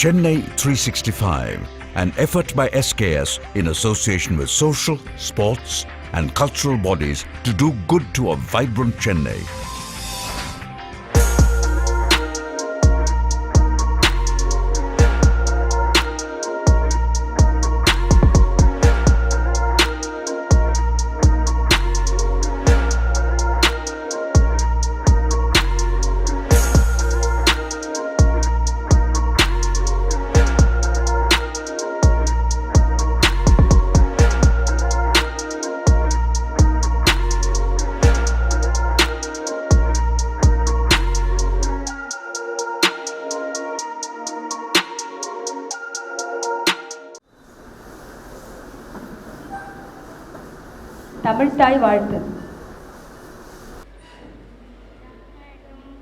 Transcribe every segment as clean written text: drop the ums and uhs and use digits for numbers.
Chennai 365, an effort by SKS in association with social, sports and cultural bodies to do good to a vibrant Chennai. தமிழ்த்தாய் வாழ்த்து.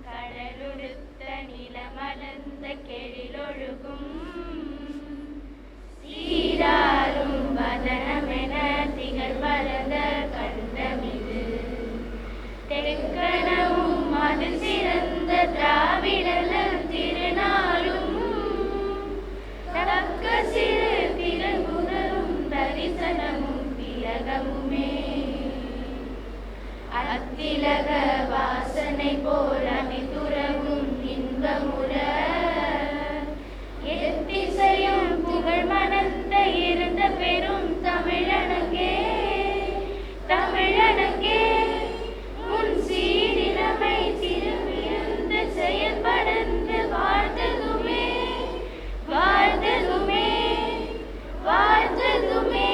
கடலுடுத்த நிலமலர்ந்த கெழிலொழுகும் சீராரும் வதனமென திகழ்வரத கண்டமிது தெக்கணமும் அது சிறந்த திராவிடர் திருநாளும் தக்க சிறு திருமுதலும் தரிசனமும் திலகமுமே அத்திலக வாசனை போல் அணிதுறவும் இன்பமுற எத்திசையும் புகழ் மணந்த இருந்த பெரும் தமிழனங்கே தமிழனங்கே முன் சீரிழமை திரும்பியிருந்த செயல்படந்து வாழ்ந்ததுமே வாழ்ந்ததுமே வாழ்ந்ததுமே.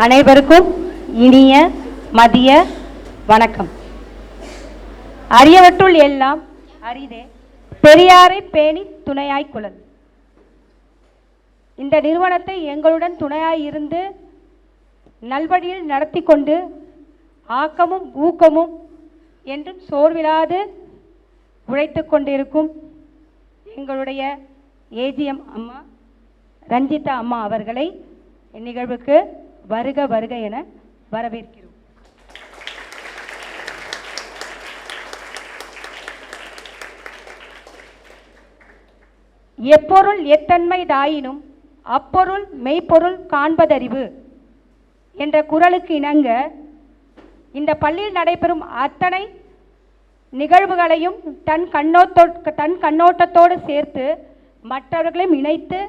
அனைவருக்கும் இனிய மதிய வணக்கம். அரியவற்றுள் எல்லாம் அரிதே பெரியாரை பேணி துணையாய் குழல். இந்த நிறுவனத்தை எங்களுடன் துணையாய் இருந்து நல்வழியில் நடத்தி கொண்டு ஆக்கமும் ஊக்கமும் என்றும் சோர்விலாது உழைத்து கொண்டிருக்கும் எங்களுடைய ஏஜிஎம் அம்மா ரஞ்சிதா அம்மா அவர்களை இந்நிகழ்வுக்கு வருக வருக என வரவேற்கிறோம். எப்பொருள் எத்தன்மை தாயினும் அப்பொருள் மெய்ப்பொருள் காண்பதறிவு என்ற குறளுக்கு இணங்க இந்த பள்ளியில் நடைபெறும் அத்தனை நிகழ்வுகளையும் தன் கண்ணோட்டத்தோடு சேர்த்து மற்றவர்களையும் இணைத்து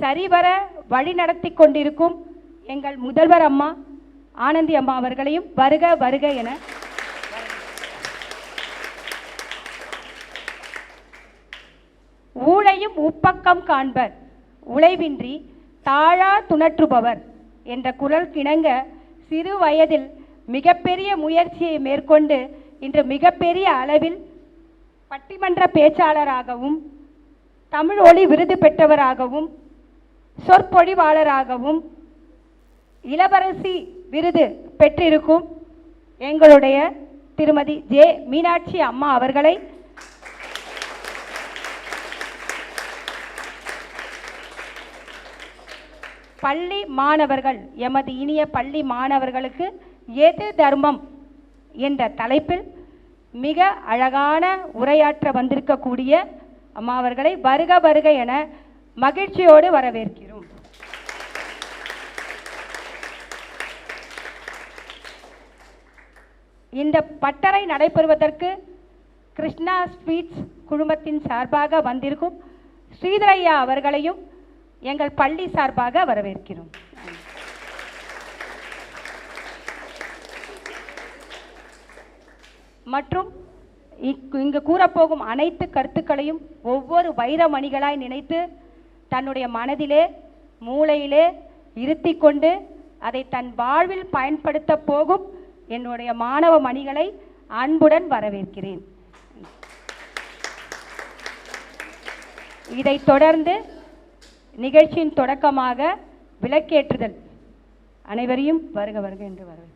சரிவர வழி நடத்தி கொண்டிருக்கும் எங்கள் முதல்வர் அம்மா ஆனந்தி அம்மா அவர்களையும் வருக வருக என ஊழையும் உப்பக்கம் காண்பர் உழைவின்றி தாழா துணற்றுபவர் என்ற குரல் கிணங்க சிறு வயதில் மிகப்பெரிய முயற்சியை மேற்கொண்டு இன்று மிகப்பெரிய அளவில் பட்டிமன்ற பேச்சாளராகவும் தமிழ் ஒளி விருது பெற்றவராகவும் சொற்பொழிவாளராகவும் இளவரசி விருது பெற்றிருக்கும் எங்களுடைய திருமதி ஜே மீனாட்சி அம்மா அவர்களை பள்ளி மாணவர்கள் எமது இனிய பள்ளி மாணவர்களுக்கு எது தர்மம் என்ற தலைப்பில் மிக அழகான உரையாற்ற வந்திருக்கக்கூடிய அம்மா அவர்களை வருக வருக என மகிழ்ச்சியோடு வரவேற்கிறோம். இந்த பட்டறை நடைபெறுவதற்கு கிருஷ்ணா ஸ்வீட்ஸ் குழுமத்தின் சார்பாக வந்திருக்கும் ஸ்ரீதரையா அவர்களையும் எங்கள் பள்ளி சார்பாக வரவேற்கிறோம். மற்றும் இங்கு கூறப்போகும் அனைத்து கருத்துக்களையும் ஒவ்வொரு வைரமணிகளாய் நினைத்து தன்னுடைய மனதிலே மூளையிலே இருத்தி கொண்டு அதை தன் வாழ்வில் பயன்படுத்த போகும் என்னுடைய மாணவ மணிகளை அன்புடன் வரவேற்கிறேன். இதைத் தொடர்ந்து நிகழ்ச்சியின் தொடக்கமாக விளக்கேற்றுதல். அனைவரையும் வருக வருக என்று வரவேற்கிறேன்.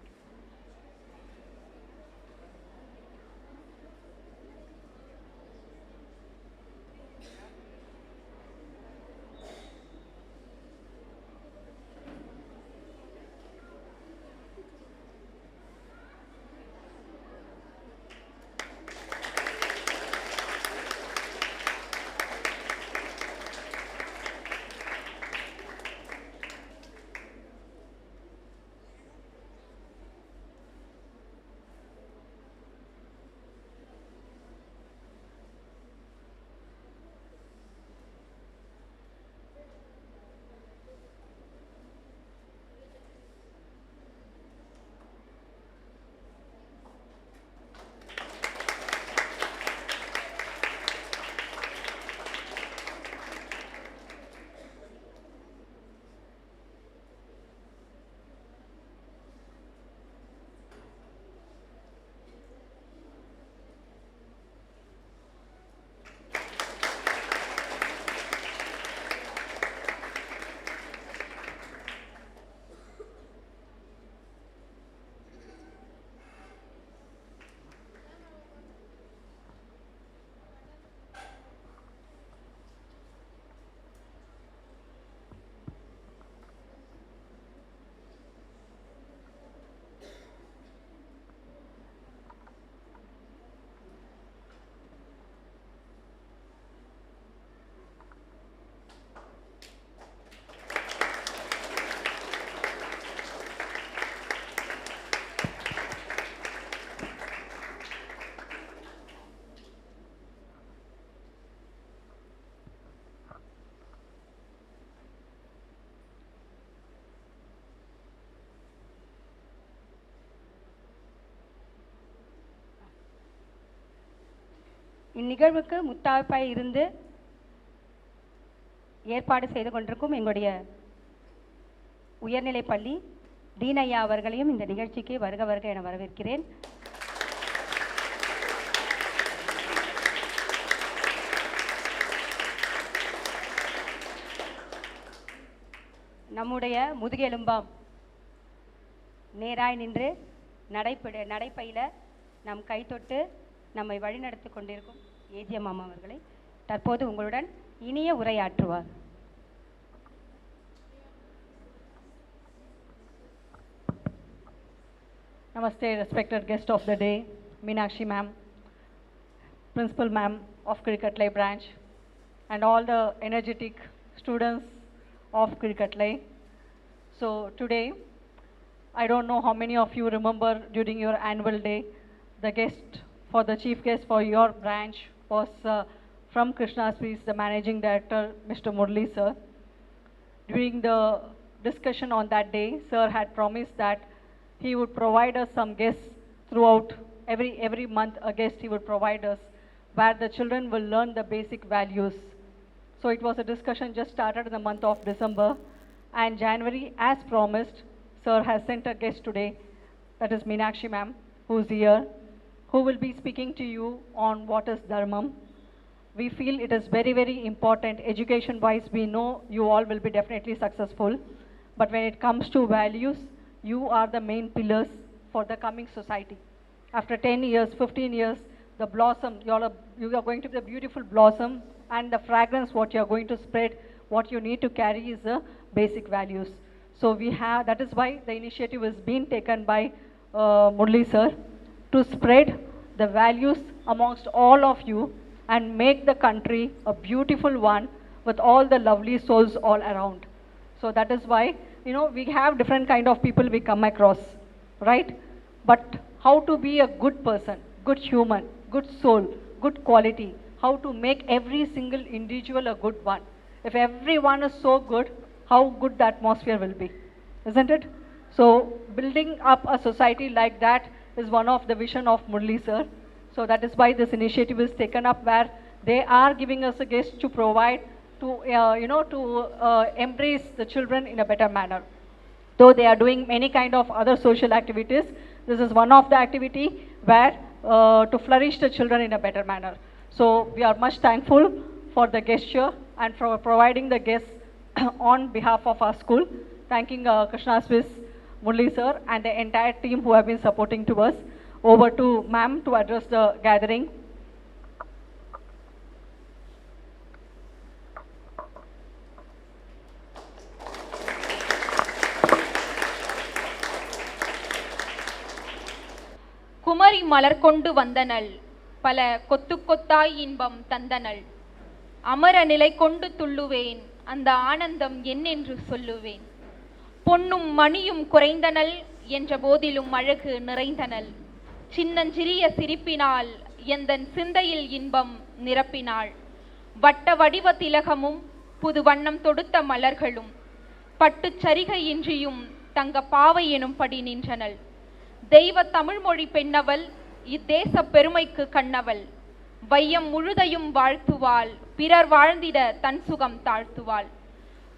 இந்நிகழ்வுக்கு முத்தாய்ப்பாய் இருந்து ஏற்பாடு செய்து கொண்டிருக்கும் எங்களுடைய உயர்நிலைப்பள்ளி டீன் ஐயா அவர்களையும் இந்த நிகழ்ச்சிக்கு வருக வருக என வரவேற்கிறேன். நம்முடைய முதுகெலும்பாம் நேராய் நின்று நடைப்பையில நம் கைத்தொட்டு நம்மை வழிநடத்தி கொண்டிருக்கும் ஏஜிஎம் அம்மா அவர்களை தற்போது உங்களுடன் இனிய உரையாற்றுவார். Namaste, respected guest of the day, Meenakshi ma'am, principal ma'am of Kirikatlai branch, and all the energetic students of Kirikatlai. So today, I don't know how many of you remember during your annual day, the chief guest for your branch was from Krishna Sweets, the managing director, Mr. Murli sir. During the discussion on that day, sir had promised that he would provide us some guests throughout every month. A guest he would provide us where the children will learn the basic values. So it was a discussion just started in the month of December, and January, as promised, sir has sent a guest today, that is Meenakshi ma'am, who is here, who will be speaking to you on what is Dharmam. We feel it is very, very important. Education wise, we know you all will be definitely successful, but when it comes to values, you are the main pillars for the coming society. After 10 years, 15 years, the blossom, you are going to be the beautiful blossom, and the fragrance what you are going to spread, what you need to carry is the basic values. So that is why the initiative is being taken by Murli sir to spread the values amongst all of you and make the country a beautiful one with all the lovely souls all around. So that is why, we have different kind of people we come across, right? But how to be a good person, good human, good soul, good quality, how to make every single individual a good one. If everyone is so good, how good the atmosphere will be, isn't it? So building up a society like that is one of the vision of Murli sir. So that is why this initiative is taken up, where they are giving us a guest to provide, to embrace the children in a better manner. Though they are doing many kind of other social activities, this is one of the activity where to flourish the children in a better manner. So we are much thankful for the gesture and for providing the guests on behalf of our school. Thanking Krishna Swiss, Murli sir, and the entire team who have been supporting to us. Over to ma'am to address the gathering. Kumari மலர் கொண்டு வந்தனள், பல கொத்து கொத்தாய் இன்பம் தந்தனள். அமர நிலை கொண்டு துள்ளுவேன், அந்த ஆனந்தம் என்னென்று சொல்லுவேன். பொன்னும் மணியும் குறைந்தனள், என்ற போதிலும் அழகு நிறைந்தனள். சின்னஞ்சிறிய சிரிப்பினால் எந்தன் சிந்தையில் இன்பம் நிரப்பினாள். வட்ட வடிவ திலகமும் புது வண்ணம் தொடுத்த மலர்களும் பட்டுச் சரிகையின்றியும் தங்க பாவை எனும்படி நின்றனள். தெய்வ தமிழ்மொழி பெண்ணவள், இத்தேச பெருமைக்கு கண்ணவள். வையம் முழுதையும் வாழ்த்துவாள், பிறர் வாழ்ந்திட தன் சுகம் தாழ்த்துவாள்.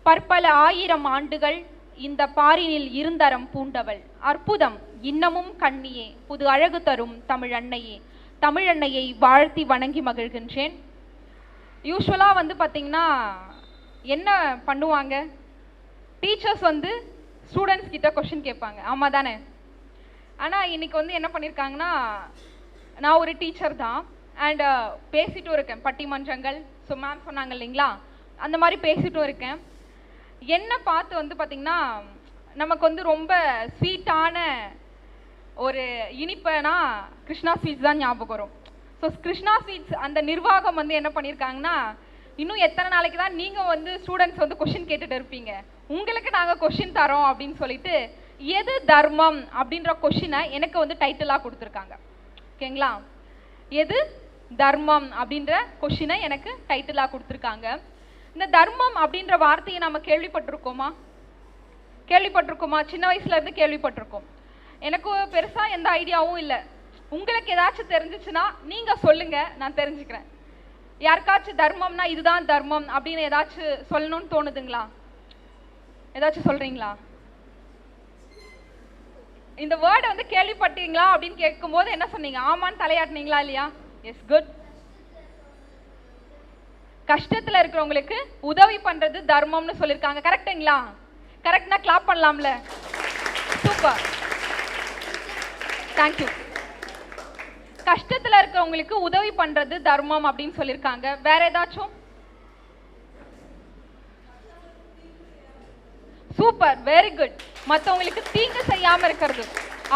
பற்பல ஆயிரம் ஆண்டுகள் இந்த பாரினில் இருந்தரம் பூண்டவள். அற்புதம் இன்னமும் கண்ணியே, புது அழகு தரும் தமிழ் அன்னையே. தமிழ் அன்னையை வாழ்த்தி வணங்கி மகிழ்கின்றேன். யூஸ்வலாக பார்த்தீங்கன்னா என்ன பண்ணுவாங்க, டீச்சர்ஸ் ஸ்டூடெண்ட்ஸ் கிட்ட கொஷின் கேட்பாங்க, ஆமாம் தானே? ஆனால் இன்னைக்கு என்ன பண்ணியிருக்காங்கன்னா, நான் ஒரு டீச்சர் தான் அண்ட் பேசிட்டும் இருக்கேன் பட்டிமன்றங்கள். ஸோ மேம் சொன்னாங்க இல்லைங்களா, அந்த மாதிரி பேசிட்டும் இருக்கேன். என்ன பார்த்து பார்த்தீங்கன்னா, நமக்கு ரொம்ப ஸ்வீட்டான ஒரு இனிப்பைனா கிருஷ்ணா ஸ்வீட்ஸ் தான் ஞாபகம் வரும். ஸோ கிருஷ்ணா ஸ்வீட்ஸ் அந்த நிர்வாகம் என்ன பண்ணியிருக்காங்கன்னா, இன்னும் எத்தனை நாளைக்கு தான் நீங்கள் ஸ்டூடெண்ட்ஸ் கொஷின் கேட்டுட்டு இருப்பீங்க, உங்களுக்கு நாங்கள் கொஷின் தரோம் அப்படின்னு சொல்லிட்டு எது தர்மம் அப்படின்ற கொஷினை எனக்கு டைட்டிலாக கொடுத்துருக்காங்க. ஓகேங்களா, எது தர்மம் அப்படின்ற கொஷினை எனக்கு டைட்டிலாக கொடுத்துருக்காங்க. இந்த தர்மம் அப்படின்ற வார்த்தையை நம்ம கேள்விப்பட்டிருக்கோமா? சின்ன வயசுல இருந்து கேள்விப்பட்டிருக்கோம். எனக்கு பெருசா எந்த ஐடியாவும் இல்லை. உங்களுக்கு ஏதாச்சும் தெரிஞ்சிச்சுன்னா நீங்க சொல்லுங்க, நான் தெரிஞ்சுக்கிறேன். யாருக்காச்சும் தர்மம்னா இதுதான் தர்மம் அப்படின்னு ஏதாச்சும் சொல்லணும்னு தோணுதுங்களா? ஏதாச்சும் சொல்றீங்களா? இந்த வேர்டை வந்து கேள்விப்பட்டீங்களா அப்படின்னு கேட்கும்போது என்ன சொன்னீங்க? ஆமான்னு தலையாட்டினீங்களா இல்லையா? Yes, good. கஷ்டத்துல இருக்கிறவங்களுக்கு உதவி பண்றது தர்மம்னு சொல்லியிருக்காங்க. கரெக்டுங்களா? கரெக்ட்னா கிளாப் பண்ணலாம்ல. Super, thank you. கஷ்டத்துல இருக்கிறவங்களுக்கு உதவி பண்றது தர்மம் அப்படின்னு சொல்லியிருக்காங்க. வேற ஏதாச்சும்? Super, very good. மற்றவங்களுக்கு தீங்கு செய்யாம இருக்கிறது.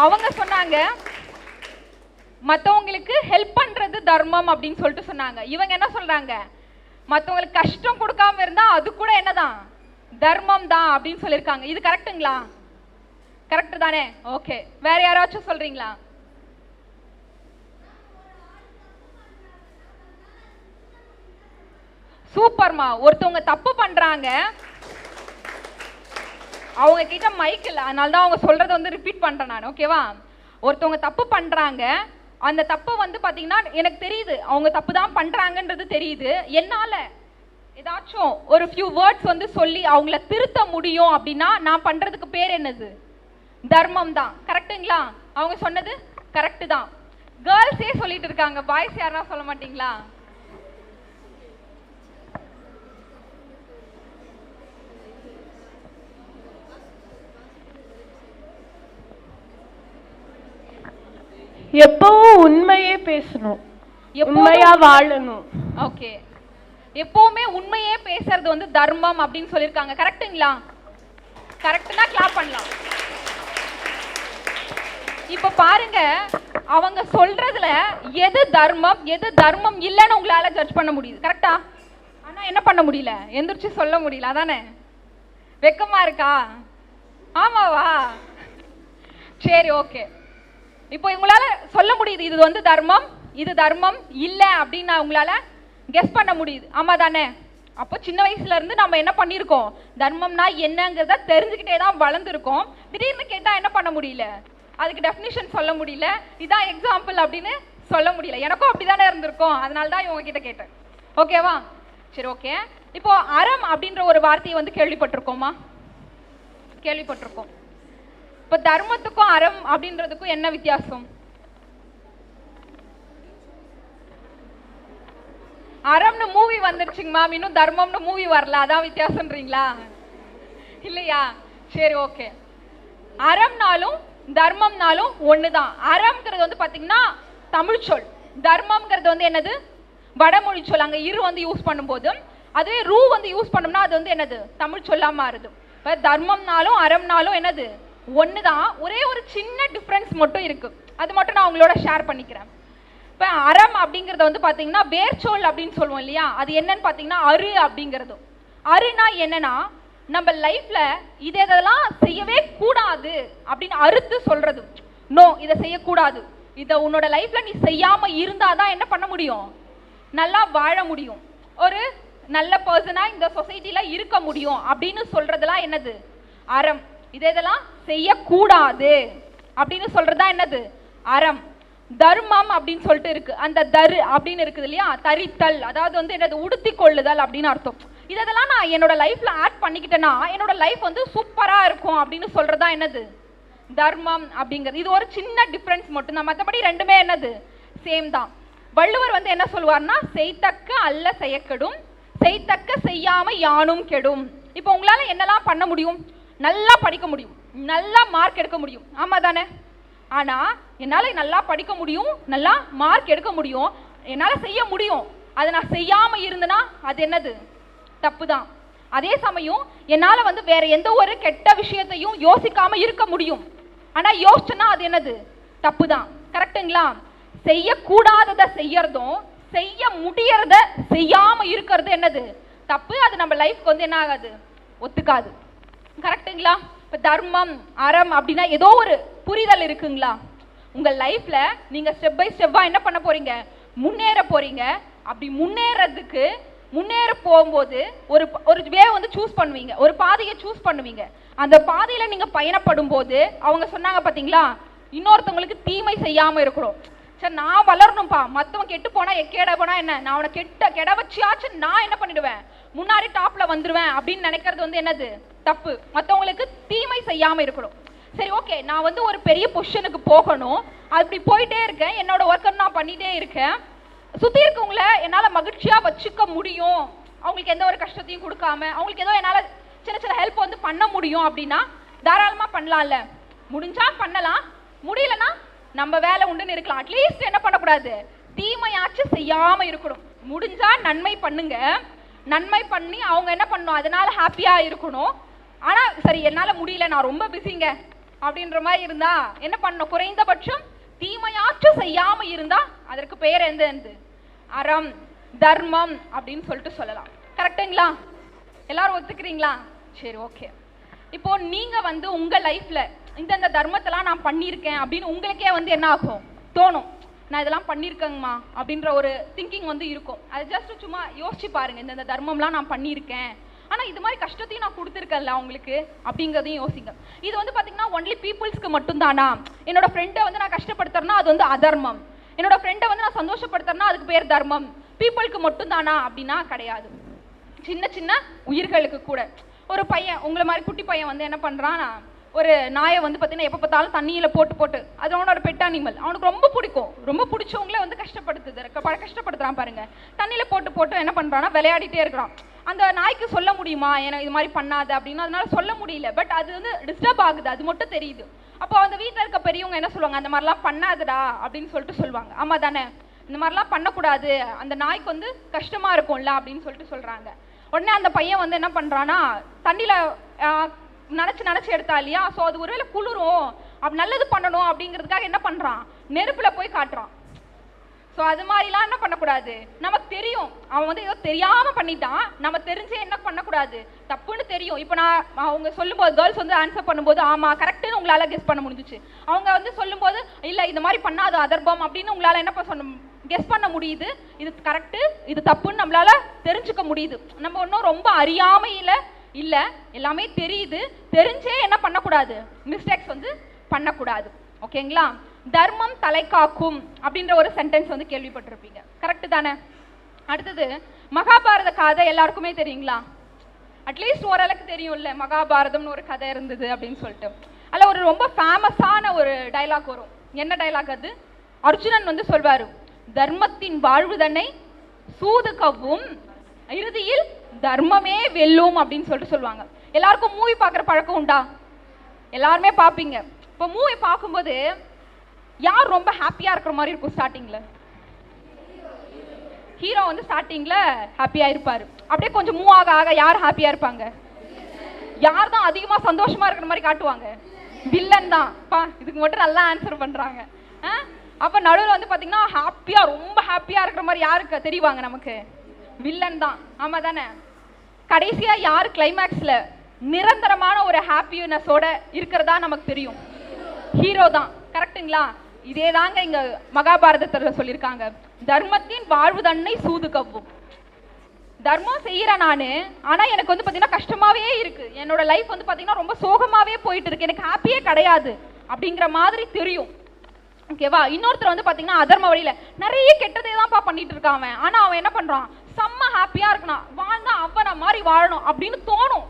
அவங்க சொன்னாங்க மற்றவங்களுக்கு ஹெல்ப் பண்றது தர்மம் அப்படின்னு சொல்லிட்டு சொன்னாங்க. இவங்க என்ன சொல்றாங்க? மற்றவங்களுக்கு கஷ்டம் கொடுக்காம இருந்தா அது கூட என்னதான்? தர்மம் தான் அப்படின்னு சொல்லியிருக்காங்க. இது கரெக்டுங்களா? கரெக்ட் தானே? ஓகே, வேற யாராச்சும் சொல்றீங்களா? சூப்பர்மா. ஒருத்தவங்க தப்பு பண்றாங்க, அவங்க கிட்ட மைக் இல்லை, அதனால தான் அவங்க சொல்றதை வந்து ரிப்பீட் பண்றேன் நான். ஓகேவா? ஒருத்தவங்க தப்பு பண்றாங்க, அந்த தப்பு வந்து பாத்தீங்கன்னா எனக்கு தெரியுது அவங்க தப்பு தான் பண்றாங்கன்றது தெரியுது. என்னால ஏதாச்சும் ஒரு ஃபியூ வேர்ட்ஸ் வந்து சொல்லி அவங்கள திருத்த முடியும் அப்படின்னா நான் பண்றதுக்கு பேர் என்னது? தர்மம் தான். கரெக்டுங்களா? அவங்க சொன்னது கரெக்டு தான். கேர்ள்ஸே சொல்லிட்டு இருக்காங்க, பாய்ஸ் யாரா சொல்ல மாட்டீங்களா? எப்பவும் உண்மையே பேசணும், உண்மையா வாழணும். ஓகே, எப்பவுமே உண்மையே பேசுறது வந்து தர்மம் அப்படின்னு சொல்லியிருக்காங்க. கரெக்டுங்களா? கரெக்ட்னா கிளாப் பண்ணலாம். இப்ப பாருங்க, அவங்க சொல்றதுல எது தர்மம் எது தர்மம் இல்லைன்னு உங்களால ஜட்ஜ் பண்ண முடியுது. கரெக்டா? ஆனா என்ன பண்ண முடியல, எந்திரிச்சு சொல்ல முடியல. அதானே? வெக்கமா இருக்கா? ஆமாவா? சரி, ஓகே. இப்போ உங்களால சொல்ல முடியுது இது வந்து தர்மம் இது தர்மம் இல்லை அப்படின்னு உங்களால கெஸ் பண்ண முடியுது. ஆமா தானே? அப்போ சின்ன வயசுல இருந்து நம்ம என்ன பண்ணியிருக்கோம்? தர்மம்னா என்னங்கிறத தெரிஞ்சுக்கிட்டே தான் வளர்ந்துருக்கோம். திடீர்னு கேட்டா என்ன பண்ண முடியல, அதுக்கு டெஃபினிஷன் சொல்ல முடியல, இதான் எக்ஸாம்பிள் அப்படின்னு சொல்ல முடியல. எனக்கும் அப்படிதானே இருந்திருக்கும், அதனால தான் இவங்க கிட்ட கேட்டேன். ஓகேவா? சரி, ஓகே. இப்போ அறம் அப்படின்ற ஒரு வார்த்தையை வந்து கேள்விப்பட்டிருக்கோமா? கேள்விப்பட்டிருக்கோம். இப்போ தர்மத்துக்கும் அறம் அப்படின்றதுக்கும் என்ன வித்தியாசம்? அறம்னு மூவி வந்துருச்சுங்க மேம், இன்னும் தர்மம்னு மூவி வரல, அதான் வித்தியாசம்ன்றீங்களா? இல்லையா? சரி, ஓகே. அறம்னாலும் தர்மம்னாலும் ஒண்ணுதான். அறம்ங்கிறது வந்து பாத்தீங்கன்னா தமிழ் சொல், தர்மம்ங்கிறது வந்து என்னது? வடமொழி சொல். அங்க இரு வந்து யூஸ் பண்ணும்போது, அதுவே ரூ வந்து யூஸ் பண்ணோம்னா அது வந்து என்னது? தமிழ் சொல்லா மாறுது. இப்ப தர்மம்னாலும் அறம்னாலும் என்னது? ஒண்ணுதான். ஒரே ஒரு சின்ன டிஃபரன்ஸ் மட்டும் இருக்கு, அது மட்டும் நான் உங்களோட ஷேர் பண்ணிக்கிறேன். இப்ப அறம் அப்படிங்கறத வந்து பாத்தீங்கன்னா வேர்ச்சொல் அப்படின்னு சொல்லுவோம் இல்லையா? அது என்னன்னு பாத்தீங்கன்னா அரு அப்படிங்கிறது. அருனா என்னன்னா நம்ம லைஃப்ல இதெல்லாம் செய்யவே கூடாது அப்படின்னு அறுத்து சொல்றது. நோ, இதை செய்யக்கூடாது, இதை உன்னோட லைஃப்ல நீ செய்யாம இருந்தாதான் என்ன பண்ண முடியும்? நல்லா வாழ முடியும், ஒரு நல்ல பர்சனா இந்த சொசைட்டில இருக்க முடியும் அப்படின்னு சொல்றதெல்லாம் என்னது? அறம். இதெல்லாம் செய்யக்கூடாது அப்படின்னு சொல்றதா என்னது? அறம். தர்மம் அப்படின்னு சொல்லிட்டு இருக்கு. அந்த தரு அப்படின்னு இருக்குது இல்லையா? தரித்தல், அதாவது வந்து என்னது? உடுத்தி கொள்ளுதல் அப்படின்னு அர்த்தம். இதெல்லாம் நான் என்னோட லைஃப்ல ஆட் பண்ணிக்கிட்டேன்னா என்னோட லைஃப் வந்து சூப்பரா இருக்கும் அப்படின்னு சொல்றதா என்னது? தர்மம் அப்படிங்கிறது. இது ஒரு சின்ன டிஃபரன்ஸ் மட்டும் தான், மற்றபடி ரெண்டுமே என்னது? சேம் தான். வள்ளுவர் வந்து என்ன சொல்லுவார்னா, செய்தக்க அல்ல செய்யக்கெடும், செய்தக்க செய்யாம யானும் கெடும். இப்போ உங்களால என்னெல்லாம் பண்ண முடியும்? நல்லா படிக்க முடியும், நல்லா மார்க் எடுக்க முடியும். ஆமா தானே? ஆனா என்னால நல்லா படிக்க முடியும், நல்லா மார்க் எடுக்க முடியும், என்னால செய்ய முடியும். அதை நான் செய்யாம இருந்தேன்னா அது என்னது? தப்பு தான். அதே சமயம் என்னால வந்து வேற எந்த ஒரு கெட்ட விஷயத்தையும் யோசிக்காம இருக்க முடியும், ஆனா யோசிச்சேன்னா அது என்னது? தப்பு தான். கரெக்டுங்களா? செய்யக்கூடாததை செய்யறதும் செய்ய முடியறத செய்யாம இருக்கிறது என்னது? தப்பு. அது நம்ம லைஃப்க்கு வந்து என்ன ஆகாது? ஒத்துக்காது. கரெக்டுங்களா? இப்ப தர்மம் அறம் அப்படின்னா ஏதோ ஒரு புரிதல் இருக்குங்களா? உங்க லைஃப்ல நீங்க ஸ்டெப் பை ஸ்டெப்பா என்ன பண்ண போறீங்க? முன்னேற போறீங்க. அப்படி முன்னேற போகும்போது ஒரு வே வந்து சூஸ் பண்ணுவீங்க, ஒரு பாதையை சூஸ் பண்ணுவீங்க. அந்த பாதையில நீங்க பயணப்படும் போது அவங்க சொன்னாங்க பாத்தீங்களா, இன்னொருத்தவங்களுக்கு தீமை செய்யாம இருக்கணும். சரி நான் வளரணும்ப்பா, மற்றவன் கெட்டு போனா கெட போனா என்ன, நான் அவனை கெட வச்சியாச்சு நான் என்ன பண்ணிடுவேன், முன்னாடி டாப்ல வந்துருவேன் அப்படின்னு நினைக்கிறது வந்து என்னது தப்பு. மற்றவங்களுக்கு தீமை செய்யாம இருக்கணும். சரி ஓகே, நான் வந்து ஒரு பெரிய பொசிஷனுக்கு போகணும், அப்படி போயிட்டே இருக்கேன், என்னோட ஒர்க்கை நான் பண்ணிட்டே இருக்கேன், சுற்றி இருக்கவங்கள என்னால் மகிழ்ச்சியாக வச்சுக்க முடியும், அவங்களுக்கு எந்த ஒரு கஷ்டத்தையும் கொடுக்காம அவங்களுக்கு ஏதோ என்னால் சின்ன சின்ன ஹெல்ப் வந்து பண்ண முடியும் அப்படின்னா தாராளமாக பண்ணலாம்ல. முடிஞ்சா பண்ணலாம், முடியலன்னா நம்ம வேலை உண்டுன்னு இருக்கலாம். அட்லீஸ்ட் என்ன பண்ணக்கூடாது, தீமையாச்சும் செய்யாமல் இருக்கணும். முடிஞ்சா நன்மை பண்ணுங்க, நன்மை பண்ணி அவங்க என்ன பண்ணணும், அதனால ஹாப்பியாக இருக்கணும். ஆனால் சரி என்னால் முடியல, நான் ரொம்ப பிஸிங்க அப்படின்ற மாதிரி இருந்தா என்ன பண்ணணும், குறைந்தபட்சம் தீமையாச்சும் செய்யாம இருந்தா அதற்கு பெயர் எந்த அறம் தர்மம் அப்படின்னு சொல்லிட்டு சொல்லலாம். கரெக்டுங்களா? எல்லாரும் ஒத்துக்கிறீங்களா? சரி ஓகே. இப்போ நீங்க வந்து உங்க லைஃப்ல இந்த தர்மத்தெல்லாம் நான் பண்ணியிருக்கேன் அப்படின்னு உங்களுக்கே வந்து என்ன ஆகும், தோணும், நான் இதெல்லாம் பண்ணியிருக்கேங்கம்மா அப்படின்ற ஒரு திங்கிங் வந்து இருக்கும். அது ஜஸ்ட் சும்மா யோசிச்சு பாருங்க, இந்த தர்மம்லாம் நான் பண்ணியிருக்கேன், ஆனால் இது மாதிரி கஷ்டத்தையும் நான் கொடுத்துருக்கேன்ல அவங்களுக்கு அப்படிங்கிறதையும் யோசிங்க. இது வந்து பார்த்தீங்கன்னா ஒன்லி பீப்புள்ஸ்க்கு மட்டும்தானா? என்னோட ஃப்ரெண்டை வந்து நான் கஷ்டப்படுத்துறேன்னா அது வந்து அதர்மம், என்னோட ஃப்ரெண்டை வந்து நான் சந்தோஷப்படுத்துறேன்னா அதுக்கு பேர் தர்மம். பீப்புளுக்கு மட்டும்தானா அப்படின்னா கிடையாது. சின்ன சின்ன உயிர்களுக்கு கூட. ஒரு பையன் உங்களை மாதிரி குட்டி பையன் வந்து என்ன பண்ணுறான்னா, ஒரு நாயை வந்து பார்த்தீங்கன்னா எப்போ பார்த்தாலும் தண்ணியில் போட்டு அது அவனோட பெட் அனிமல், அவனுக்கு ரொம்ப பிடிக்கும், ரொம்ப பிடிச்சவங்களே வந்து கஷ்டப்படுத்துறான் பாருங்க. தண்ணியில் போட்டு என்ன பண்ணுறான்னா விளையாடிட்டே இருக்கிறான். அந்த நாய்க்கு சொல்ல முடியுமா எனக்கு இது மாதிரி பண்ணாத அப்படின்னு? அதனால சொல்ல முடியல. பட் அது வந்து டிஸ்டர்ப் ஆகுது, அது மட்டும் தெரியுது. அப்போ அந்த வீட்டில் இருக்க பெரியவங்க என்ன சொல்லுவாங்க, அந்த மாதிரிலாம் பண்ணாதடா அப்படின்னு சொல்லிட்டு சொல்லுவாங்க. ஆமா தானே, இந்த மாதிரிலாம் பண்ணக்கூடாது, அந்த நாய்க்கு வந்து கஷ்டமா இருக்கும்ல அப்படின்னு சொல்லிட்டு சொல்றாங்க. உடனே அந்த பையன் வந்து என்ன பண்றான்னா, தண்ணியில நினைச்சு எடுத்தா இல்லையா, ஸோ அது ஒருவேளை குளிரும், அப்படி நல்லது பண்ணணும் அப்படிங்கிறதுக்காக என்ன பண்றான், நெருப்புல போய் காட்டுறான். ஸோ அது மாதிரிலாம் என்ன பண்ணக்கூடாது, நமக்கு தெரியும் அவன் வந்து ஏதோ தெரியாமல் பண்ணிட்டான், நம்ம தெரிஞ்சே என்ன பண்ணக்கூடாது, தப்புன்னு தெரியும். இப்போ நான் அவங்க சொல்லும்போது கேர்ள்ஸ் வந்து ஆன்சர் பண்ணும்போது ஆமாம் கரெக்டுன்னு உங்களால் கெஸ் பண்ண முடிஞ்சிச்சு. அவங்க வந்து சொல்லும்போது இல்லை இது மாதிரி பண்ணாது அதர்பம் அப்படின்னு உங்களால் என்ன பண்ண கெஸ் பண்ண முடியுது. இது கரெக்டு இது தப்புன்னு நம்மளால தெரிஞ்சுக்க முடியுது. நம்ம ஒன்றும் ரொம்ப அறியாமையில் இல்லை, எல்லாமே தெரியுது, தெரிஞ்சே என்ன பண்ணக்கூடாது, மிஸ்டேக்ஸ் வந்து பண்ணக்கூடாது. ஓகேங்களா? தர்மம் தலை காக்கும் அப்படின்ற ஒரு சென்டென்ஸ் வந்து கேள்விப்பட்டிருப்பீங்க. கரெக்டு தானே? அடுத்தது மகாபாரத கதை எல்லாருக்குமே தெரியுங்களா? அட்லீஸ்ட் ஓரளவுக்கு தெரியும்ல, மகாபாரதம்னு ஒரு கதை இருந்தது அப்படின்னு சொல்லிட்டு. அதில் ஒரு ரொம்ப ஃபேமஸான ஒரு டைலாக் வரும். என்ன டைலாக் அது? அர்ஜுனன் வந்து சொல்வாரு, தர்மத்தின் வாழ்வுதனை சூது கவ்வும், இறுதியில் தர்மமே வெல்லும் அப்படின்னு சொல்லிட்டு சொல்லுவாங்க. எல்லாருக்கும் மூவி பார்க்குற பழக்கம் உண்டா? எல்லாருமே பார்ப்பீங்க. இப்போ மூவி பார்க்கும்போது யார் ரொம்ப ஹாப்பியாக இருக்கிற மாதிரி இருக்கும்? ஸ்டார்டிங்கில் ஹீரோ வந்து ஸ்டார்டிங்கில் ஹாப்பியாக இருப்பார். அப்படியே கொஞ்சம் மூவ் ஆக ஆக யார் ஹாப்பியாக இருப்பாங்க? யார் தான் அதிகமாக சந்தோஷமாக இருக்கிற மாதிரி காட்டுவாங்க? வில்லன் தான். இதுக்கு மட்டும் நல்லா ஆன்சர் பண்ணுறாங்க. அப்போ நடுவில் வந்து பார்த்தீங்கன்னா ஹாப்பியாக ரொம்ப ஹாப்பியாக இருக்கிற மாதிரி யாருக்கு தெரிவாங்க? நமக்கு வில்லன் தான். ஆமாம் தானே? கடைசியாக யார் கிளைமேக்ஸில் நிரந்தரமான ஒரு ஹாப்பினஸோட இருக்கிறதா நமக்கு தெரியும்? ஹீரோ தான். கரெக்டுங்களா? இதே தாங்க இங்க மகாபாரதத்தில் சொல்லியிருக்காங்க, தர்மத்தின் வாழ்வு தன்னை சூது கவ்வும். தர்மம் செய்யறேன் நானு, ஆனா எனக்கு வந்து பாத்தீங்கன்னா கஷ்டமாவே இருக்கு, என்னோட லைஃப் வந்து பாத்தீங்கன்னா ரொம்ப சோகமாவே போயிட்டு இருக்கு, எனக்கு ஹாப்பியே கிடையாது அப்படிங்கிற மாதிரி தெரியும். ஓகேவா? இன்னொருத்தர் வந்து பாத்தீங்கன்னா அதர்ம வழியில நிறைய கெட்டதே தான்ப்பா பண்ணிட்டு இருக்கான், ஆனா அவன் என்ன பண்றான், செம்ம ஹாப்பியா இருக்கணும், வாழ்ந்தா அவனை மாதிரி வாழணும் அப்படின்னு தோணும்.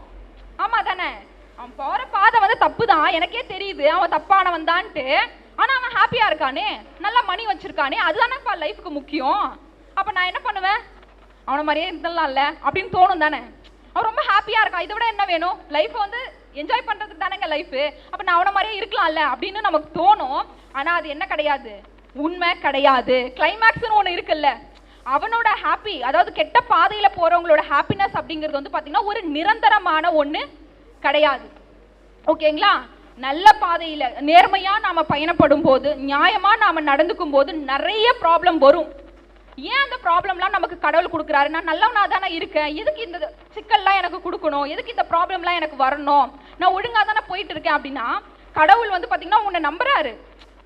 ஆமா தானே? அவன் போற பாதை வந்து தப்பு தான், எனக்கே தெரியுது அவன் தப்பானவன் தான்ட்டு, ஆனா அவன் ஹாப்பியா இருக்கானே, நல்லா மணி வச்சிருக்கானே, அதுதானேப்பா லைஃபுக்கு முக்கியம். அப்ப நான் என்ன பண்ணுவேன், அவனை மாதிரியே இருந்தலாம்ல அப்படின்னு தோணும் தானே? அவன் ரொம்ப ஹாப்பியா இருக்கான், இதை விட என்ன வேணும், லைஃப் வந்து என்ஜாய் பண்றதுக்கு தானேங்க லைஃப், அப்ப நான் அவனை மாதிரியே இருக்கலாம்ல அப்படின்னு நமக்கு தோணும். ஆனா அது என்ன கிடையாது, உண்மை கிடையாது. கிளைமேக்ஸ்னு ஒண்ணு இருக்குல்ல, அவனோட ஹாப்பி, அதாவது கெட்ட பாதையில போறவங்களோட ஹாப்பினஸ் அப்படிங்கிறது வந்து பாத்தீங்கன்னா ஒரு நிரந்தரமான ஒண்ணு கிடையாது. ஓகேங்களா? நல்ல பாதையில நேர்மையா நாம பயணப்படும் போது, நியாயமா நாம நடந்துக்கும் போது நிறைய ப்ராப்ளம் வரும். ஏன் அந்த ப்ராப்ளம்லாம் நமக்கு கடவுள் கொடுக்குறாரு? நான் நல்லவனா தானே இருக்கேன், எதுக்கு இந்த சிக்கல்லாம் எனக்கு கொடுக்கணும், எதுக்கு இந்த ப்ராப்ளம்லாம் எனக்கு வரணும், நான் ஒழுங்கா தானே போயிட்டு இருக்கேன் அப்படின்னா கடவுள் வந்து பாத்தீங்கன்னா உன்னை நம்புறாரு,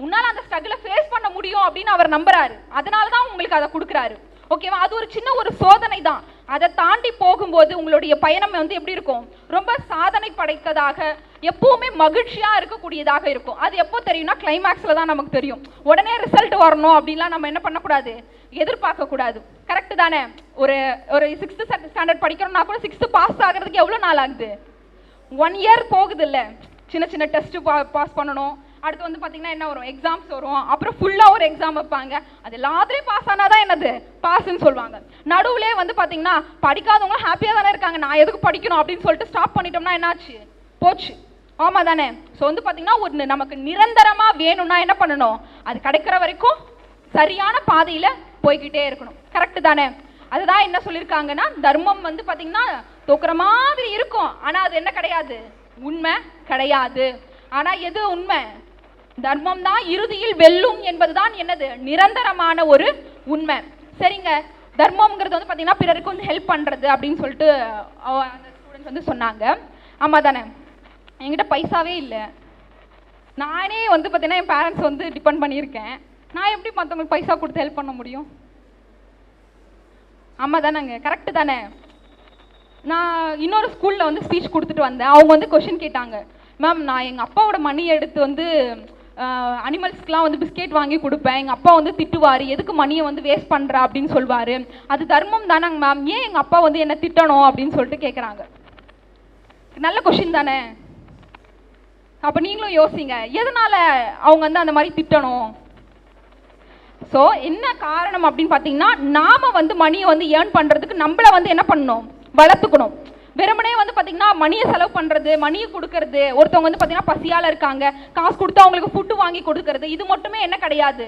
உன்னால அந்த ஸ்ட்ரகிளை ஃபேஸ் பண்ண முடியும் அப்படின்னு அவர் நம்புறாரு, அதனால தான் உங்களுக்கு அதை கொடுக்குறாரு. ஓகேவா? அது ஒரு சின்ன ஒரு சோதனை தான். அதை தாண்டி போகும்போது உங்களுடைய பயணம் வந்து எப்படி இருக்கும், ரொம்ப சாதனை படைத்ததாக எப்பவுமே மகிழ்ச்சியா இருக்கக்கூடியதாக இருக்கும். அது எப்போ தெரியும்னா கிளைமேக்ஸ்ல தான் நமக்கு தெரியும். உடனே ரிசல்ட் வரணும் அப்படின்லாம் நம்ம என்ன பண்ணக்கூடாது, எதிர்பார்க்க கூடாது. கரெக்ட் தானே? ஒரு 6th ஸ்டாண்டர்ட் படிக்கிறோம்னா கூட 6th பாஸ் ஆகிறதுக்கு எவ்வளவு நாள் ஆகுது? 1 year போகுது இல்ல. சின்ன சின்ன டெஸ்ட் பாஸ் பண்ணணும். அடுத்து வந்து பாத்தீங்கன்னா என்ன வரும், எக்ஸாம்ஸ் வரும். அப்புறம் ஃபுல்லா ஒரு எக்ஸாம் வைப்பாங்க. அது எல்லாத்துலயும் பாஸ் ஆனாதான் என்னது பாஸ்ன்னு சொல்லுவாங்க. நடுவுலே வந்து பாத்தீங்கன்னா படிக்காதவங்க ஹாப்பியா தானே இருக்காங்க, நான் எதுக்கு படிக்கணும் அப்படின்னு சொல்லிட்டு ஸ்டாப் பண்ணிட்டோம்னா என்னாச்சு, போச்சு. ஆமா தானே? ஸோ வந்து பாத்தீங்கன்னா ஒரு நமக்கு நிரந்தரமா வேணும்னா என்ன பண்ணணும், அது கிடைக்கிற வரைக்கும் சரியான பாதையில போய்கிட்டே இருக்கணும். கரெக்ட் தானே? அதுதான் என்ன சொல்லியிருக்காங்கன்னா, தர்மம் வந்து பாத்தீங்கன்னா தோக்குற மாதிரி இருக்கும், ஆனா அது என்ன கிடையாது, உண்மை கிடையாது. ஆனா எது உண்மை? தர்மம் தான் இறுதியில் வெல்லும் என்பதுதான் என்னது, நிரந்தரமான ஒரு உண்மை. சரிங்க, தர்மம்ங்கிறது வந்து பாத்தீங்கன்னா பிறருக்கு வந்து ஹெல்ப் பண்றது அப்படின்னு சொல்லிட்டு அந்த ஸ்டூடெண்ட்ஸ் வந்து சொன்னாங்க. ஆமா தானே? என்கிட்ட பைசாவே இல்லை, நானே வந்து பாத்தீங்கன்னா என் பேரண்ட்ஸ் வந்து டிபெண்ட் பண்ணியிருக்கேன், நான் எப்படி மற்றவங்களுக்கு பைசா கொடுத்து ஹெல்ப் பண்ண முடியும்? ஆமா தானேங்க? கரெக்ட் தானே? நான் இன்னொரு ஸ்கூல்ல வந்து ஸ்பீச் கொடுத்துட்டு வந்தேன். அவங்க வந்து கொஸ்டின் கேட்டாங்க, மேம் நான் எங்கள் அப்பாவோட மணி எடுத்து வந்து அனிமல்ஸ்க்குலாம் வந்து பிஸ்கெட் வாங்கி கொடுப்பேன், எங்கள் அப்பா வந்து திட்டுவார், எதுக்கு மணியை வந்து வேஸ்ட் பண்ணுறா அப்படின்னு சொல்வார், அது தர்மம் தானாங்க மேம், ஏன் எங்கள் அப்பா வந்து என்ன திட்டணும் அப்படின்னு சொல்லிட்டு கேட்குறாங்க. நல்ல கொஸ்டின் தானே? அப்போ நீங்களும் யோசிங்க, எதனால் அவங்க வந்து அந்த மாதிரி திட்டணும்? ஸோ என்ன காரணம் அப்படின்னு பார்த்தீங்கன்னா, நாம் வந்து மணியை வந்து ஏர்ன் பண்ணுறதுக்கு நம்மளை வந்து என்ன பண்ணணும், வளர்த்துக்கணும். வெறுமனே வந்து பார்த்தீங்கன்னா மணியை செலவு பண்ணுறது, மணியை கொடுக்கறது, ஒருத்தவங்க வந்து பார்த்தீங்கன்னா பசியால் இருக்காங்க, காசு கொடுத்து அவங்களுக்கு ஃபுட்டு வாங்கி கொடுக்கறது, இது மட்டுமே என்ன கிடையாது,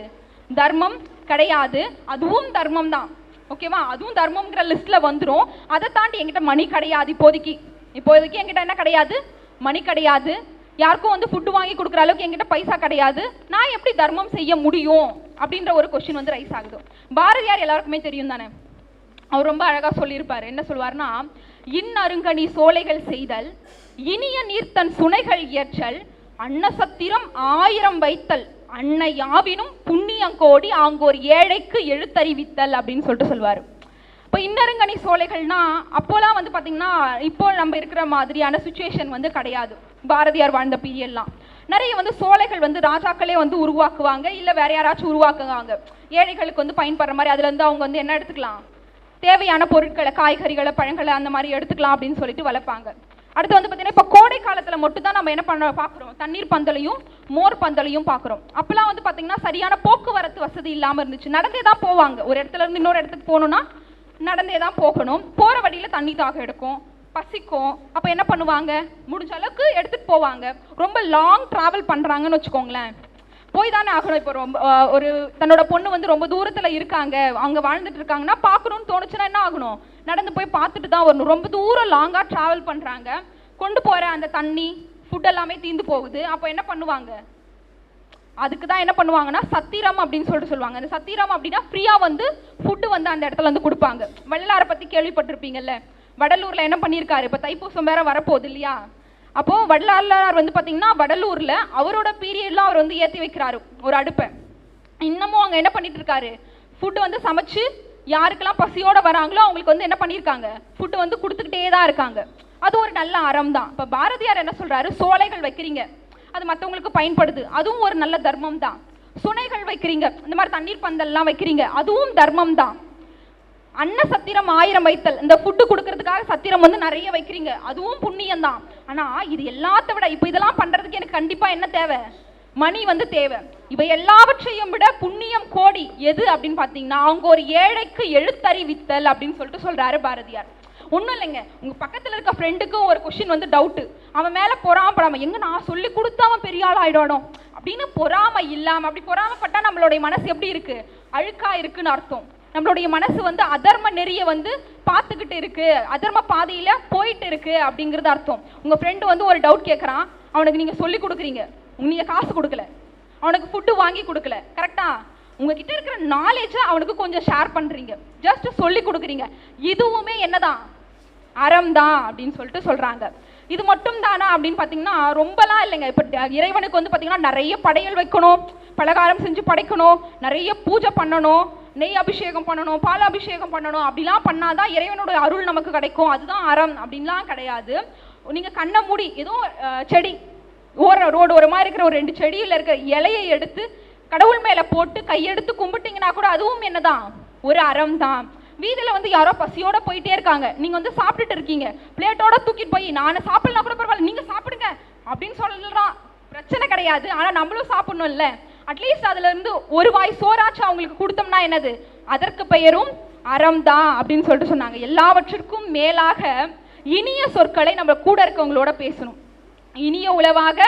தர்மம் கிடையாது. அதுவும் தர்மம் தான், ஓகேவா? அதுவும் தர்மம்ங்கிற லிஸ்ட்டில் வந்துடும். அதை தாண்டி என்கிட்ட மணி கிடையாது இப்போதைக்கு என்கிட்ட என்ன கிடையாது, மணி கிடையாது. யாருக்கும் வந்து ஃபுட்டு வாங்கி கொடுக்குற அளவுக்கு என்கிட்ட பைசா கிடையாது. நான் எப்படி தர்மம் செய்ய முடியும் அப்படின்ற ஒரு கொஸ்டின் வந்து ரைஸ் ஆகுது. பாரதியார் எல்லாருக்குமே தெரியும் தானே? அவர் ரொம்ப அழகாக சொல்லியிருப்பார். என்ன சொல்வார்னா, இன்னருங்கனி சோலைகள் செய்தல், இனிய நீர்த்தன் சுனைகள் இயற்றல், அன்னசத்திரம் 1000 வைத்தல், அன்னை யாவினும் புண்ணியங்கோடி ஆங்கோர் ஏழைக்கு எழுத்தறிவித்தல் அப்படின்னு சொல்லிட்டு சொல்வார். இப்போ இன்னருங்கனி சோலைகள்னா அப்போலாம் வந்து பார்த்தீங்கன்னா இப்போ நம்ம இருக்கிற மாதிரியான சுச்சுவேஷன் வந்து கிடையாது. பாரதியார் வாழ்ந்த பீரியட்லாம் நிறைய வந்து சோலைகள் வந்து ராஜாக்களே வந்து உருவாக்குவாங்க, இல்லை வேற யாராச்சும் உருவாக்குவாங்க, ஏழைகளுக்கு வந்து பயன்படுற மாதிரி. அதுலேருந்து அவங்க வந்து என்ன எடுத்துக்கலாம், தேவையான பொருட்களை, காய்கறிகளை, பழங்களை அந்த மாதிரி எடுத்துக்கலாம் அப்படின்னு சொல்லிட்டு வளர்ப்பாங்க. அடுத்து வந்து பார்த்தீங்கன்னா இப்போ கோடை காலத்தில் மட்டும் தான் நம்ம என்ன பண்ண பார்க்குறோம், தண்ணீர் பந்தலையும் மோர் பந்தலையும் பார்க்குறோம். அப்போலாம் வந்து பார்த்தீங்கன்னா சரியான போக்குவரத்து வசதி இல்லாமல் இருந்துச்சு. நடந்தே தான் போவாங்க, ஒரு இடத்துல இருந்து இன்னொரு இடத்துக்கு போகணுன்னா நடந்தே தான் போகணும். போகிற வழியில் தண்ணி தாகம் எடுக்கும், பசிக்கும். அப்போ என்ன பண்ணுவாங்க, முடிஞ்ச அளவுக்கு எடுத்துகிட்டு போவாங்க. ரொம்ப லாங் ட்ராவல் பண்ணுறாங்கன்னு வச்சுக்கோங்களேன், போய் தானே ஆகணும். இப்போ ரொம்ப ஒரு தன்னோட பொண்ணு வந்து ரொம்ப தூரத்தில் இருக்காங்க, அவங்க வாழ்ந்துட்டு இருக்காங்கன்னா பார்க்கணுன்னு தோணுச்சுன்னா என்ன ஆகணும், நடந்து போய் பார்த்துட்டு தான் வரணும். ரொம்ப தூரம் லாங்காக ட்ராவல் பண்ணுறாங்க, கொண்டு போகிற அந்த தண்ணி ஃபுட் எல்லாமே தீர்ந்து போகுது. அப்போ என்ன பண்ணுவாங்க, அதுக்கு தான் என்ன பண்ணுவாங்கன்னா சத்திரம் அப்படின்னு சொல்லிட்டு சொல்லுவாங்க. அந்த சத்திரம் அப்படின்னா ஃப்ரீயாக வந்து ஃபுட்டு வந்து அந்த இடத்துல வந்து கொடுப்பாங்க. வள்ளலாரை பற்றி கேள்விப்பட்டிருப்பீங்கல்ல, வடலூரில் என்ன பண்ணியிருக்காரு, இப்போ தைப்பூசம் வேற வரப்போகுது இல்லையா? அப்போது வள்ளலார் வந்து பார்த்தீங்கன்னா வடலூரில் அவரோட பீரியட்லாம் அவர் வந்து ஏற்றி வைக்கிறாரு ஒரு அடுப்பை. இன்னமும் அங்கே என்ன பண்ணிட்டு இருக்காரு, ஃபுட்டு வந்து சமைச்சு யாருக்கெல்லாம் பசியோடு வராங்களோ அவங்களுக்கு வந்து என்ன பண்ணியிருக்காங்க, ஃபுட்டு வந்து கொடுத்துக்கிட்டே தான் இருக்காங்க. அது ஒரு நல்ல அறம் தான். இப்போ பாரதியார் என்ன சொல்கிறாரு, சோலைகள் வைக்கிறீங்க, அது மற்றவங்களுக்கு பயன்படுது, அதுவும் ஒரு நல்ல தர்மம் தான். சுனைகள் வைக்கிறீங்க, இந்த மாதிரி தண்ணீர் பந்தல்லாம் வைக்கிறீங்க, அதுவும் தர்மம் தான். அன்ன சத்திரம் 1000 வைத்தல், இந்த ஃபுட்டு கொடுக்கறதுக்காக சத்திரம் வந்து நிறைய வைக்கிறீங்க, அதுவும் புண்ணியம் தான். ஆனால் இது எல்லாத்த விட இப்போ இதெல்லாம் பண்ணுறதுக்கு எனக்கு கண்டிப்பாக என்ன தேவை, மணி வந்து தேவை. இவை எல்லாவற்றையும் விட புண்ணியம் கோடி எது அப்படின்னு பார்த்தீங்கன்னா, அவங்க ஒரு ஏழைக்கு எழுத்தறிவித்தல் அப்படின்னு சொல்லிட்டு சொல்கிறாரு பாரதியார். ஒன்றும் இல்லைங்க, உங்கள் பக்கத்தில் இருக்க ஃப்ரெண்டுக்கும் ஒரு கொஷின் வந்து டவுட்டு, அவன் மேலே பொறாமப்படாமல், எங்கே நான் சொல்லி கொடுத்து அவன் பெரிய ஆள் ஆகிடணும் அப்படின்னு பொறாமை இல்லாமல், அப்படி பொறாமப்பட்டால் நம்மளுடைய மனசு எப்படி இருக்குது, அழுக்காக இருக்குன்னு அர்த்தம். நம்மளுடைய மனசு வந்து அதர்ம நெறிய வந்து பார்த்துக்கிட்டு இருக்கு, அதர்ம பாதையில் போயிட்டு இருக்கு அப்படிங்கிறது அர்த்தம். உங்கள் ஃப்ரெண்டு வந்து ஒரு டவுட் கேட்குறான், அவனுக்கு நீங்கள் சொல்லி கொடுக்குறீங்க, நீங்கள் காசு கொடுக்கல, அவனுக்கு ஃபுட்டு வாங்கி கொடுக்கல, கரெக்டா? உங்ககிட்ட இருக்கிற நாலேஜை அவனுக்கு கொஞ்சம் ஷேர் பண்ணுறீங்க, ஜஸ்ட் சொல்லி கொடுக்குறீங்க, இதுவுமே என்னதான், அறம் தான் அப்படின்னு சொல்லிட்டு சொல்கிறாங்க. இது மட்டும் தானா அப்படின்னு பார்த்தீங்கன்னா ரொம்பலாம் இல்லைங்க. இப்போ இறைவனுக்கு வந்து பார்த்தீங்கன்னா நிறைய படையல் வைக்கணும், பலகாரம் செஞ்சு படைக்கணும், நிறைய பூஜை பண்ணணும், நெய் அபிஷேகம் பண்ணணும், பால் அபிஷேகம் பண்ணணும், அப்படிலாம் பண்ணாதான் இறைவனோட அருள் நமக்கு கிடைக்கும், அதுதான் அறம் அப்படின்லாம் கிடையாது. நீங்கள் கண்ணை மூடி ஏதோ செடி ரோடு ஓரமாக இருக்கிற ஒரு 2 செடியில் இருக்கிற இலையை எடுத்து கடவுள் மேலே போட்டு கையெடுத்து கும்பிட்டீங்கன்னா கூட அதுவும் என்னதான் ஒரு அறம் தான். வீதியில் வந்து யாரோ பசியோட போயிட்டே இருக்காங்க, நீங்கள் வந்து சாப்பிட்டுட்டு இருக்கீங்க, பிளேட்டோட தூக்கிட்டு போய் நான் சாப்பிடலாம் கூட பரவாயில்ல நீங்கள் சாப்பிடுங்க அப்படின்னு சொல்கிறான், பிரச்சனை கிடையாது. ஆனால் நம்மளும் சாப்பிடணும்ல, அட்லீஸ்ட் அதுல இருந்து ஒரு வாய் சோறாச்சு அவங்களுக்கு கொடுத்தோம்னா என்னது, அதற்கு பெயரும் அறம் தான் அப்படின்னு சொல்லிட்டு சொன்னாங்க. எல்லாவற்றிற்கும் மேலாக இனிய சொற்களை நம்ம கூட இருக்கவங்களோட பேசணும். இனிய உளவாக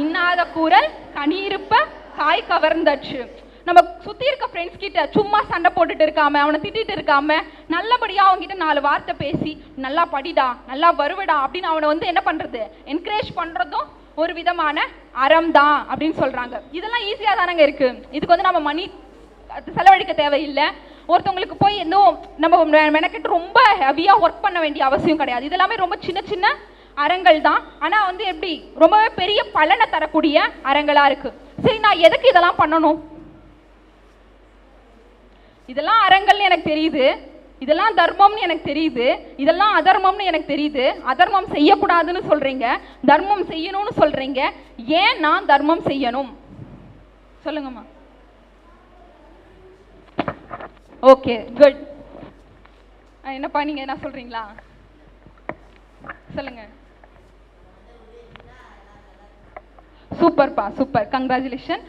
இன்னாத கூறல் கனியிருப்ப காய் கவர்ந்தச்சு. நம்ம சுற்றி இருக்க ஃப்ரெண்ட்ஸ் கிட்ட சும்மா சண்டை போட்டுட்டு இருக்காம, அவனை திட்டிட்டு இருக்காம, நல்லபடியாக அவங்ககிட்ட 4 வார்த்தை பேசி நல்லா படிடா நல்லா வருவடா அப்படின்னு அவனை வந்து என்ன பண்ணுறது, என்கரேஜ் பண்ணுறதும் ஒரு விதமான அறம் தான் அப்படின்னு சொல்கிறாங்க. இதெல்லாம் ஈஸியாக தானங்க இருக்குது. இதுக்கு வந்து நம்ம மணி செலவழிக்க தேவையில்லை. ஒருத்தவங்களுக்கு போய் எதுவும் நம்ம மெனக்கிட்டு ரொம்ப ஹெவியாக ஒர்க் பண்ண வேண்டிய அவசியம் கிடையாது. இதெல்லாமே ரொம்ப சின்ன சின்ன அறங்கள் தான். ஆனால் வந்து எப்படி ரொம்பவே பெரிய பலனை தரக்கூடிய அறங்களாக இருக்குது. சரி, நான் எதுக்கு இதெல்லாம் பண்ணணும்? இதெல்லாம் அறங்கள்னு எனக்கு தெரியுது, இதெல்லாம் தர்மம்னு எனக்கு தெரியுது, இதெல்லாம் அதர்மம்னு எனக்கு தெரியுது. அதர்மம் செய்யக்கூடாதுன்னு சொல்கிறீங்க, தர்மம் செய்யணும்னு சொல்கிறீங்க. ஏன் நான் தர்மம் செய்யணும் சொல்லுங்கம்மா. Okay, good. என்னப்பா நீங்கள் என்ன சொல்கிறீங்களா? சொல்லுங்க. சூப்பர்ப்பா, சூப்பர், கங்க்ராச்சுலேஷன்.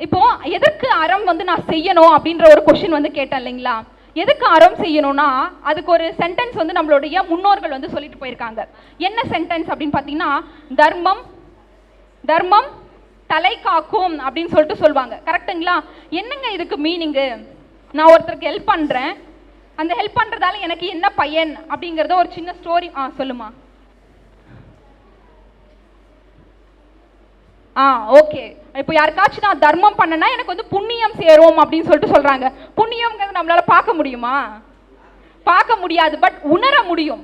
இப்போ எதற்கு அறம் வந்து நான் செய்யணும் அப்படின்ற ஒரு கொஸ்டின் வந்து கேட்டேன் இல்லைங்களா? எதுக்கு அறம் செய்யணும்னா அதுக்கு ஒரு சென்டென்ஸ் வந்து நம்மளுடைய முன்னோர்கள் வந்து சொல்லிட்டு போயிருக்காங்க. என்ன சென்டென்ஸ் அப்படின்னு பார்த்தீங்கன்னா, தர்மம் தர்மம் தலை காக்கும் அப்படின்னு சொல்லிட்டு சொல்லுவாங்க. கரெக்டுங்களா? என்னங்க இதுக்கு மீனிங்கு? நான் ஒருத்தருக்கு ஹெல்ப் பண்ணுறேன், அந்த ஹெல்ப் பண்ணுறதால எனக்கு என்ன பயன் அப்படிங்கிறத ஒரு சின்ன ஸ்டோரி. சொல்லுமா. ஓகே. இப்போ யாருக்காச்சும் நான் தர்மம் பண்ணனா எனக்கு வந்து புண்ணியம் சேரும் அப்படின்னு சொல்லிட்டு சொல்கிறாங்க. புண்ணியம்ங்கிறது நம்மளால பார்க்க முடியுமா? பார்க்க முடியாது, பட் உணர முடியும்.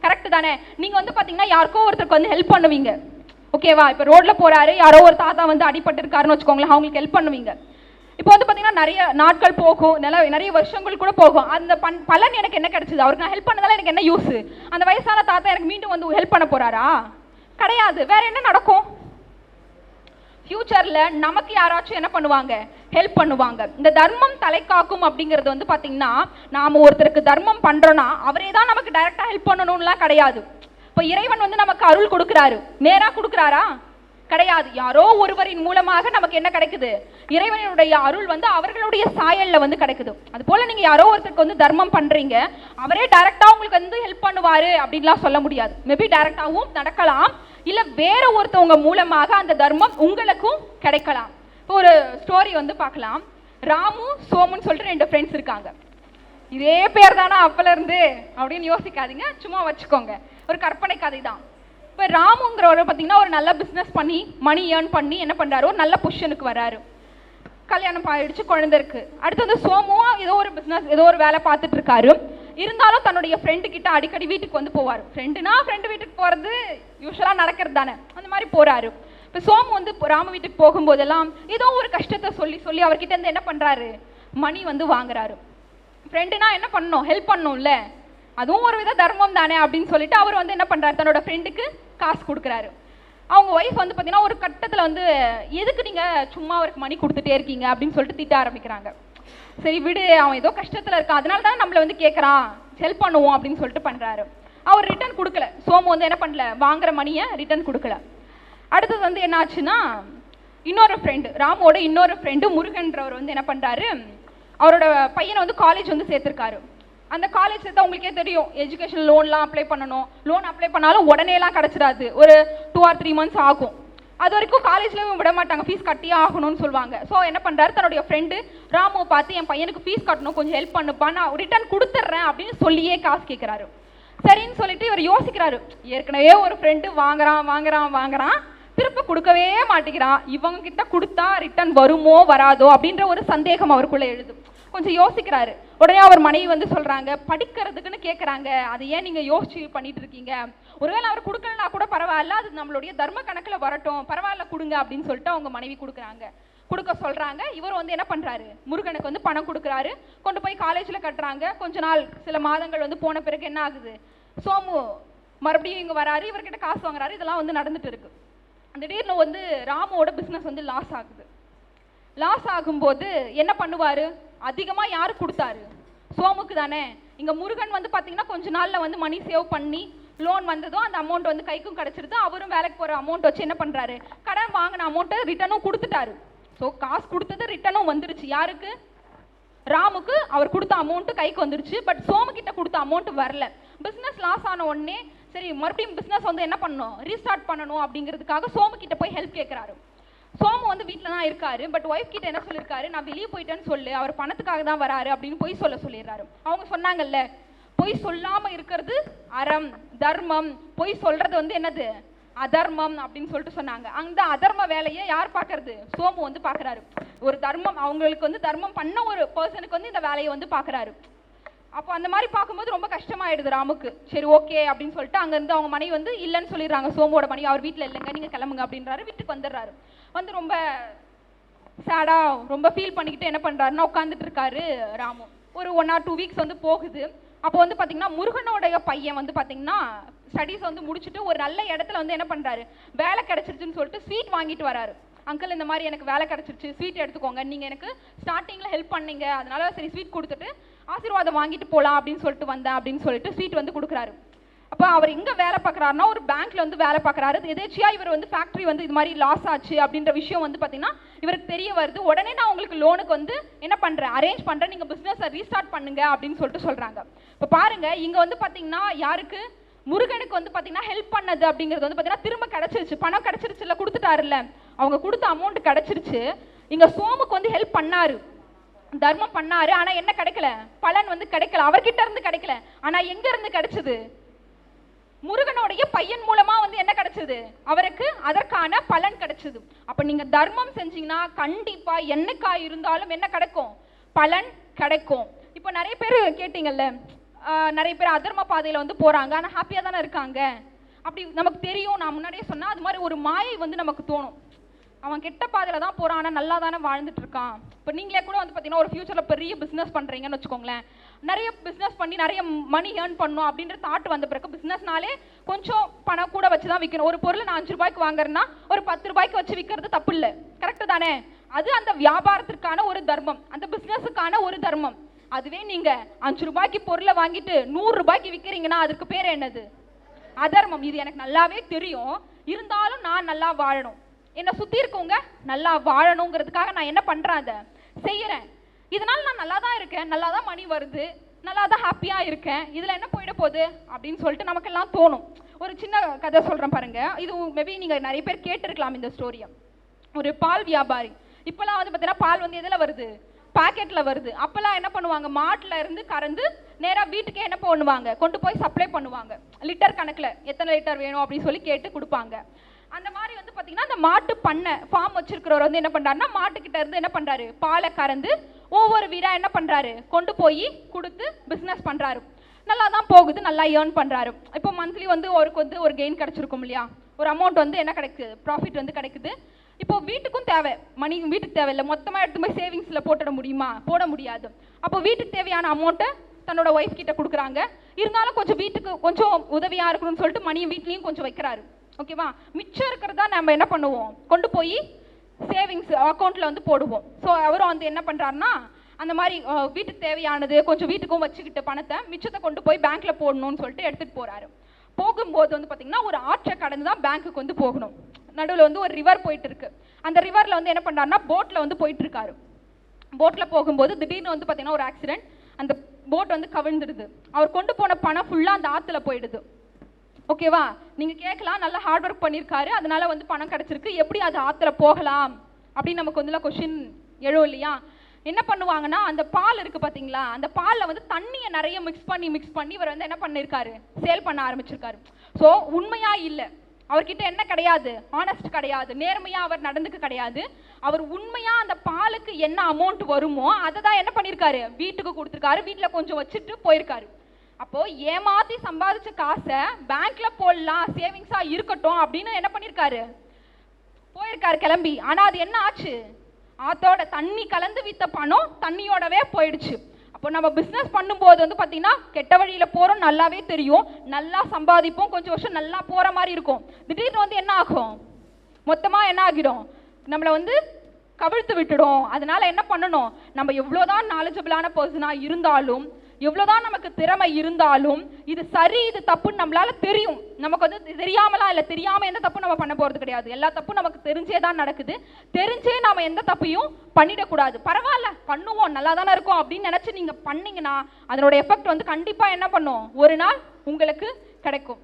கரெக்டு தானே? நீங்கள் வந்து பார்த்தீங்கன்னா யாருக்கோ ஒருத்தருக்கு வந்து ஹெல்ப் பண்ணுவீங்க, ஓகேவா? இப்போ ரோட்டில் போகிறாரு, யாரோ ஒரு தாத்தா வந்து அடிபட்டு இருக்காருன்னு வச்சுக்கோங்களேன், அவங்களுக்கு ஹெல்ப் பண்ணுவீங்க. இப்போ வந்து பார்த்தீங்கன்னா நிறைய நாட்கள் போகும், நிறைய வருஷங்கள் கூட போகும். அந்த பலன் எனக்கு என்ன கிடைச்சிது? அவருக்கு நான் ஹெல்ப் பண்ணதால எனக்கு என்ன யூஸ்? அந்த வயசான தாத்தா எனக்கு மீண்டும் வந்து ஹெல்ப் பண்ண போகிறாரா? கிடையாது. வேற என்ன நடக்கும்? ஃபியூச்சரில் நமக்கு யாராச்சும் என்ன பண்ணுவாங்க? ஹெல்ப் பண்ணுவாங்க. இந்த தர்மம் தலை காக்கும் அப்படிங்கிறது வந்து பார்த்தீங்கன்னா, நாம் ஒருத்தருக்கு தர்மம் பண்ணுறோன்னா அவரே தான் நமக்கு டைரெக்டாக ஹெல்ப் பண்ணணும்லாம் கிடையாது. இப்போ இறைவன் வந்து நமக்கு அருள் கொடுக்குறாரு, நேராக கொடுக்குறாரா? கிடையாது. யாரோ ஒருவரின் மூலமாக நமக்கு என்ன கிடைக்குது? இறைவனுடைய அருள் வந்து அவர்களுடைய சாயல்ல வந்து கிடைக்குது. அது போல நீங்க யாரோ ஒருத்தருக்கு வந்து தர்மம் பண்றீங்க, அவரே டைரக்டா உங்களுக்கு வந்து ஹெல்ப் பண்ணுவாரு அப்படின்லாம் சொல்ல முடியாது. மேபி டைரக்டாவும் நடக்கலாம், இல்ல வேற ஒருத்தவங்க மூலமாக அந்த தர்மம் உங்களுக்கும் கிடைக்கலாம். இப்போ ஒரு ஸ்டோரி வந்து பார்க்கலாம். ராமு சோமுன்னு சொல்லிட்டு 2 ஃப்ரெண்ட்ஸ் இருக்காங்க. இதே பேர் தானா அப்பல இருந்து அப்படின்னு யோசிக்காதீங்க, சும்மா வச்சுக்கோங்க. ஒரு கற்பனை கதை தான். இப்போ ராமுங்கிறவரை பார்த்தீங்கன்னா ஒரு நல்ல பிஸ்னஸ் பண்ணி மணி ஏர்ன் பண்ணி என்ன பண்ணுறாரு, ஒரு நல்ல பொசிஷனுக்கு வராரு. கல்யாணம் ஆயிடுச்சு, குழந்தை இருக்கு. அடுத்து வந்து சோமும் ஏதோ ஒரு பிஸ்னஸ் ஏதோ ஒரு வேலை பார்த்துட்டு இருக்காரு. இருந்தாலும் தன்னுடைய ஃப்ரெண்டு கிட்ட அடிக்கடி வீட்டுக்கு வந்து போவார். ஃப்ரெண்டு வீட்டுக்கு போகிறது யூஸ்வலாக நடக்கிறது தானே, அந்த மாதிரி போகிறாரு. இப்போ சோமு வந்து ராம வீட்டுக்கு போகும்போதெல்லாம் ஏதோ ஒரு கஷ்டத்தை சொல்லி சொல்லி அவர்கிட்ட இருந்து என்ன பண்ணுறாரு, மணி வந்து வாங்குறாரு. ஃப்ரெண்டுனா என்ன பண்ணணும், ஹெல்ப் பண்ணணும்ல, அதுவும் ஒரு வித தர்மம் தானே அப்படின்னு சொல்லிட்டு அவர் வந்து என்ன பண்ணுறாரு, தன்னோட ஃப்ரெண்டுக்கு காசு கொடுக்குறாரு. அவங்க ஒய்ஃப் வந்து பார்த்தீங்கன்னா ஒரு கட்டத்தில் வந்து எதுக்கு நீங்கள் சும்மா அவருக்கு மணி கொடுத்துட்டே இருக்கீங்க அப்படின்னு சொல்லிட்டு திட்ட ஆரம்பிக்கிறாங்க. சரி விடு, அவன் ஏதோ கஷ்டத்தில் இருக்கான், அதனால தான் நம்மளை வந்து கேட்குறான், ஹெல்ப் பண்ணுவோம் அப்படின்னு சொல்லிட்டு பண்ணுறாரு. அவர் ரிட்டர்ன் கொடுக்கல. சோமு வந்து என்ன பண்ணல, வாங்குற மணியை ரிட்டர்ன் கொடுக்கல. அடுத்தது வந்து என்ன ஆச்சுன்னா, இன்னொரு ஃப்ரெண்டு, ராமோட இன்னொரு ஃப்ரெண்டு முருகன்றவர் வந்து என்ன பண்ணுறாரு, அவரோட பையனை வந்து காலேஜ் வந்து சேர்த்துருக்காரு. அந்த காலேஜ் சேர்த்தா உங்களுக்கே தெரியும், எஜுகேஷன் லோன்லாம் அப்ளை பண்ணணும். லோன் அப்ளை பண்ணாலும் உடனேலாம் கிடச்சிடாது, ஒரு 2 or 3 months ஆகும். அது வரைக்கும் காலேஜ்லேயும் விட மாட்டாங்க, ஃபீஸ் கட்டியே ஆகணும்னு சொல்லுவாங்க. ஸோ என்ன பண்ணுறாரு, தன்னுடைய ஃப்ரெண்டு ராமுவை பார்த்து என் பையனுக்கு ஃபீஸ் கட்டணும், கொஞ்சம் ஹெல்ப் பண்ணுப்பா, நான் ரிட்டர்ன் கொடுத்துட்றேன் அப்படின்னு சொல்லியே காசு கேட்குறாரு. சரின்னு சொல்லிட்டு இவர் யோசிக்கிறாரு, ஏற்கனவே ஒரு ஃப்ரெண்டு வாங்குறான் திருப்ப கொடுக்கவே மாட்டேங்கிறான், இவங்க கிட்ட கொடுத்தா ரிட்டர்ன் வருமோ வராதோ அப்படின்ற ஒரு சந்தேகம் அவருக்குள்ளே எழுது. கொஞ்சம் யோசிக்கிறாரு. உடனே அவர் மனைவி வந்து சொல்றாங்க, படிக்கிறதுக்குன்னு கேட்குறாங்க, அதை ஏன் நீங்க யோசிச்சு பண்ணிட்டு இருக்கீங்க, ஒருவேளை அவர் கொடுக்கலனா கூட பரவாயில்ல, அது நம்மளுடைய தர்ம கணக்கில் வரட்டும், பரவாயில்ல கொடுங்க அப்படின்னு சொல்லிட்டு அவங்க மனைவி கொடுக்க சொல்றாங்க. இவர் வந்து என்ன பண்றாரு, முருகனுக்கு வந்து பணம் கொடுக்குறாரு, கொண்டு போய் காலேஜில் கட்டுறாங்க. கொஞ்ச நாள் சில மாதங்கள் வந்து போன பிறகு என்ன ஆகுது, சோமு மறுபடியும் இங்கே வராரு, இவர்கிட்ட காசு வாங்குறாரு, இதெல்லாம் வந்து நடந்துட்டு இருக்கு. திடீர்னு வந்து ராமுவோட பிஸ்னஸ் வந்து லாஸ் ஆகுது. லாஸ் ஆகும்போது என்ன பண்ணுவார்? அதிகமாக யார் கொடுத்தாரு? சோமுக்கு தானே. இங்கே முருகன் வந்து பார்த்தீங்கன்னா கொஞ்ச நாளில் வந்து மணி சேவ் பண்ணி லோன் வந்ததும் அந்த அமௌண்ட் வந்து கைக்கும் கிடச்சிருது. அவரும் வேலைக்கு போகிற அமௌண்ட் வச்சு என்ன பண்ணுறாரு? கடன் வாங்கின அமௌண்ட்டை ரிட்டனும் கொடுத்துட்டாரு. ஸோ காசு கொடுத்தது ரிட்டனும் வந்துருச்சு. யாருக்கு? ராமுக்கு அவர் கொடுத்த அமௌண்ட்டு கைக்கு வந்துருச்சு. பட் சோமுக்கிட்ட கொடுத்த அமௌண்ட் வரல. பிஸ்னஸ் லாஸ் ஆன உடனே சரி மறுபடியும் பிஸ்னஸ் வந்து என்ன பண்ணணும்? ரீஸ்டார்ட் பண்ணணும் அப்படிங்கிறதுக்காக சோமுக்கிட்ட போய் ஹெல்ப் கேட்குறாரு. சோமு வந்து வீட்டில் தான் இருக்காரு. பட் ஒய்ஃப் கிட்ட என்ன சொல்லியிருக்காரு? நான் வெளியே போயிட்டேன்னு சொல்லு, அவர் பணத்துக்காக தான் வராரு அப்படின்னு போய் சொல்லிடுறாரு. அவங்க சொன்னாங்கல்ல, பொய் சொல்லாமல் இருக்கிறது அறம் தர்மம், பொய் சொல்றது வந்து என்னது? அதர்மம் அப்படின்னு சொல்லிட்டு சொன்னாங்க. அந்த அதர்ம வேலையை யார் பார்க்கறது? சோமு வந்து பார்க்குறாரு. ஒரு தர்மம், அவங்களுக்கு வந்து தர்மம் பண்ண ஒரு பர்சனுக்கு வந்து இந்த வேலையை வந்து பார்க்குறாரு. அப்போ அந்த மாதிரி பார்க்கும்போது ரொம்ப கஷ்டமாயிடுது ராமுக்கு. சரி ஓகே அப்படின்னு சொல்லிட்டு அங்கேருந்து அவங்க மனைவி வந்து இல்லைன்னு சொல்லிடுறாங்க. சோமுவோட மனைவி அவர் வீட்டில் இல்லைங்க, நீங்கள் கிளம்புங்க அப்படின்றாரு. வீட்டுக்கு வந்துடுறாரு. வந்து ரொம்ப சேடாக ரொம்ப ஃபீல் பண்ணிக்கிட்டு என்ன பண்ணுறாருன்னா உட்காந்துட்டு இருக்காரு ராமு. ஒரு 1 or 2 வீக்ஸ் வந்து போகுது. அப்போ வந்து பார்த்தீங்கன்னா முருகனோடைய பையன் வந்து பார்த்தீங்கன்னா ஸ்டடீஸ் வந்து முடிச்சுட்டு ஒரு நல்ல இடத்துல வந்து என்ன பண்ணுறாரு? வேலை கிடச்சிருச்சுன்னு சொல்லிட்டு ஸ்வீட் வாங்கிட்டு வராரு. அங்கிள் இந்த மாதிரி எனக்கு வேலை கிடச்சிருச்சு, ஸ்வீட் எடுத்துக்கோங்க, நீங்கள் எனக்கு ஸ்டார்டிங்கில் ஹெல்ப் பண்ணீங்க, அதனால சரி ஸ்வீட் கொடுத்துட்டு ஆசீர்வாதம் வாங்கிட்டு போகலாம் அப்படின்னு சொல்லிட்டு வந்தேன் அப்படின்னு சொல்லிட்டு ஸ்வீட் வந்து கொடுக்குறாரு. அப்போ அவர் எங்கே வேலை பார்க்குறாருன்னா ஒரு பேங்க்ல வந்து வேலை பார்க்குறாரு. எதேச்சியா இவர் வந்து ஃபேக்ட்ரி வந்து இது மாதிரி லாஸ் ஆச்சு அப்படின்ற விஷயம் வந்து பார்த்தீங்கன்னா இவருக்கு தெரிய வருது. உடனே நான் உங்களுக்கு லோனுக்கு வந்து என்ன பண்ணுறேன்? அரேஞ்ச் பண்ணுறேன், நீங்கள் பிஸ்னஸை ரீஸ்டார்ட் பண்ணுங்க அப்படின்னு சொல்லிட்டு சொல்கிறாங்க. இப்போ பாருங்க, இங்கே வந்து பார்த்தீங்கன்னா யாருக்கு? முருகனுக்கு வந்து பார்த்தீங்கன்னா ஹெல்ப் பண்ணது அப்படிங்கிறது வந்து பார்த்தீங்கன்னா திரும்ப கிடச்சிருச்சு. பணம் கிடச்சிருச்சு, இல்லை கொடுத்துட்டாருல்ல, அவங்க கொடுத்த அமௌண்ட் கிடச்சிருச்சு. இங்கே சோமுக்கு வந்து ஹெல்ப் பண்ணாரு, தர்மம் பண்ணாரு. ஆனால் என்ன கிடைக்கல? பலன் வந்து கிடைக்கல, அவர்கிட்ட இருந்து கிடைக்கல. ஆனால் எங்க இருந்து கிடைச்சது? முருகனுடைய பையன் மூலமா வந்து என்ன கிடைச்சது? அவருக்கு அதற்கான பலன் கிடைச்சது. அப்ப நீங்க தர்மம் செஞ்சீங்கன்னா கண்டிப்பா என்னைக்கா இருந்தாலும் என்ன கிடைக்கும்? பலன் கிடைக்கும். இப்போ நிறைய பேர் கேட்டீங்கல்ல, நிறைய பேர் அதர்ம பாதையில வந்து போறாங்க, ஆனா ஹாப்பியா தானே இருக்காங்க. அப்படி நமக்கு தெரியும். நான் முன்னாடியே சொன்னா அது மாதிரி ஒரு மாயை வந்து நமக்கு தோணும். அவன் கெட்ட பாதையில தான் போறான், ஆனால் நல்லா தானே வாழ்ந்துட்டு இருக்கான். இப்போ நீங்களே கூட வந்து பார்த்தீங்கன்னா ஒரு ஃபியூச்சரில் பெரிய பிஸ்னஸ் பண்ணுறீங்கன்னு வச்சுக்கோங்களேன். நிறைய பிஸ்னஸ் பண்ணி நிறைய மணி ஏர்ன் பண்ணணும் அப்படின்ற தாட் வந்த பிறகு பிஸ்னஸ்னாலே கொஞ்சம் பணம் கூட வச்சு தான் விற்கணும். ஒரு பொருள் நான் 5 ரூபாய்க்கு வாங்குறேன்னா ஒரு 10 ரூபாய்க்கு வச்சு விற்கிறது தப்பு இல்லை, கரெக்டு தானே? அது அந்த வியாபாரத்திற்கான ஒரு தர்மம், அந்த பிஸ்னஸுக்கான ஒரு தர்மம். அதுவே நீங்கள் 5 ரூபாய்க்கு பொருளை வாங்கிட்டு 100 ரூபாய்க்கு விற்கிறீங்கன்னா அதுக்கு பேர் என்னது? அதர்மம். இது எனக்கு நல்லாவே தெரியும். இருந்தாலும் நான் நல்லா வாழணும், என்னை சுற்றி இருக்கவங்க நல்லா வாழணுங்கிறதுக்காக நான் என்ன பண்ணுறேன்? அதை செய்கிறேன். இதனால் நான் நல்லா தான் இருக்கேன், நல்லா தான் மணி வருது, நல்லா தான் ஹாப்பியாக இருக்கேன், இதில் என்ன போயிட போகுது அப்படின்னு சொல்லிட்டு நமக்கெல்லாம் தோணும். ஒரு சின்ன கதை சொல்கிறேன் பாருங்கள். இது மேபி நீங்கள் நிறைய பேர் கேட்டிருக்கலாம் இந்த ஸ்டோரியை. ஒரு பால் வியாபாரி. இப்போல்லாம் வந்து பார்த்தீங்கன்னா பால் வந்து எதில் வருது? பாக்கெட்டில் வருது. அப்போல்லாம் என்ன பண்ணுவாங்க? மாட்டில் இருந்து கறந்து நேராக வீட்டுக்கே என்ன பண்ணுவாங்க? கொண்டு போய் சப்ளை பண்ணுவாங்க. லிட்டர் கணக்கில் எத்தனை லிட்டர் வேணும் அப்படின்னு சொல்லி கேட்டு கொடுப்பாங்க. அந்த மாதிரி வந்து பார்த்தீங்கன்னா அந்த மாட்டு பண்ணை ஃபார்ம் வச்சிருக்கிறவர் வந்து என்ன பண்ணுறாருன்னா மாட்டுக்கிட்ட இருந்து என்ன பண்ணுறாரு? பாலை கறந்து ஒவ்வொரு வீடாக என்ன பண்ணுறாரு? கொண்டு போய் கொடுத்து பிஸ்னஸ் பண்ணுறாரு. நல்லா தான் போகுது, நல்லா ஏர்ன் பண்ணுறாரு. இப்போ மந்த்லி வந்து அவருக்கு வந்து ஒரு கெயின் கிடச்சிருக்கும் இல்லையா? ஒரு அமௌண்ட் வந்து என்ன கிடைக்குது? ப்ராஃபிட் வந்து கிடைக்குது. இப்போ வீட்டுக்கும் தேவை மணி, வீட்டுக்கு தேவையில்லை, மொத்தமாக எடுத்து போய் சேவிங்ஸில் போட்டுட முடியுமா? போட முடியாது. அப்போ வீட்டுக்கு தேவையான அமௌண்ட்டை தன்னோட ஒய்ஃப் கிட்ட கொடுக்குறாங்க. இருந்தாலும் கொஞ்சம் வீட்டுக்கு கொஞ்சம் உதவியாக இருக்கணும்னு சொல்லிட்டு மணியை வீட்லேயும் கொஞ்சம் வைக்கிறாரு. ஓகேவா? மிச்சம் இருக்கிறதா நம்ம என்ன பண்ணுவோம்? கொண்டு போய் சேவிங்ஸ் அக்கௌண்ட்டில் வந்து போடுவோம். ஸோ அவரும் வந்து என்ன பண்ணுறாருன்னா அந்த மாதிரி வீட்டுக்கு தேவையானது கொஞ்சம் வீட்டுக்கும் வச்சுக்கிட்டு பணத்தை மிச்சத்தை கொண்டு போய் பேங்க்கில் போடணும்னு சொல்லிட்டு எடுத்துகிட்டு போகிறாரு. போகும்போது வந்து பார்த்திங்கன்னா ஒரு ஆற்றை கடந்து தான் பேங்க்குக்கு வந்து போகணும். நடுவில் வந்து ஒரு ரிவர் போயிட்டு இருக்கு. அந்த ரிவரில் வந்து என்ன பண்ணுறாருன்னா போட்டில் வந்து போயிட்டு இருக்காரு. போட்டில் போகும்போது திடீர்னு வந்து பார்த்திங்கன்னா ஒரு ஆக்சிடென்ட். அந்த போட் வந்து கவிழ்ந்துடுது. அவர் கொண்டு போன பணம் ஃபுல்லாக அந்த ஆற்றுல போயிடுது. ஓகேவா? நீங்கள் கேட்கலாம், நல்லா ஹார்ட் ஒர்க் பண்ணியிருக்காரு, அதனால வந்து பணம் கிடச்சிருக்கு, எப்படி அது ஆற்றுல போகலாம் அப்படின்னு நமக்கு வந்து கொஷின் எழும் இல்லையா? என்ன பண்ணுவாங்கன்னா அந்த பால் இருக்குது பார்த்தீங்களா, அந்த பாலில் வந்து தண்ணியை நிறைய மிக்ஸ் பண்ணி இவர் வந்து என்ன பண்ணியிருக்காரு? சேல் பண்ண ஆரம்பிச்சிருக்காரு. ஸோ உண்மையாக இல்லை, அவர்கிட்ட என்ன கிடையாது? ஆனஸ்ட் கிடையாது, நேர்மையாக அவர் நடந்துக்க கிடையாது. அவர் உண்மையாக அந்த பாலுக்கு என்ன அமௌண்ட் வருமோ அதை தான் என்ன பண்ணியிருக்காரு? வீட்டுக்கு கொடுத்துருக்காரு. வீட்டில் கொஞ்சம் வச்சுட்டு போயிருக்காரு. அப்போ ஏமாத்தி சம்பாதிச்ச காசை பேங்க்ல போடலாம், சேவிங்ஸா இருக்கட்டும் அப்படின்னு என்ன பண்ணிருக்காரு? போயிருக்காரு கிளம்பி. ஆனா அது என்ன ஆச்சு? ஆத்தோட தண்ணி கலந்து வித்த பணம் தண்ணியோடவே போயிடுச்சு. அப்போ நம்ம பிஸ்னஸ் பண்ணும்போது வந்து பார்த்தீங்கன்னா கெட்ட வழியில் போகிறோம் நல்லாவே தெரியும், நல்லா சம்பாதிப்போம், கொஞ்சம் வருஷம் நல்லா போகிற மாதிரி இருக்கும். திடீர்னு வந்து என்ன ஆகும், மொத்தமாக என்ன ஆகிடும், நம்மளை வந்து கவிழ்த்து விட்டுடும். அதனால என்ன பண்ணணும், நம்ம எவ்வளோதான் நாலேஜபிளான பர்சனாக இருந்தாலும், எவ்வளோதான் நமக்கு திறமை இருந்தாலும், இது சரி இது தப்புன்னு நம்மளால தெரியும். நமக்கு வந்து தெரியாமலாம் இல்லை, தெரியாமல் எந்த தப்பும் நம்ம பண்ண போகிறது கிடையாது. எல்லா தப்பும் நமக்கு தெரிஞ்சே தான் நடக்குது. தெரிஞ்சே நாம் எந்த தப்பையும் பண்ணிடக்கூடாது. பரவாயில்ல பண்ணுவோம், நல்லா தானே இருக்கும் அப்படின்னு நினச்சி நீங்கள் பண்ணிங்கன்னா அதனோட எஃபெக்ட் வந்து கண்டிப்பாக என்ன பண்ணும், ஒரு நாள் உங்களுக்கு கிடைக்கும்.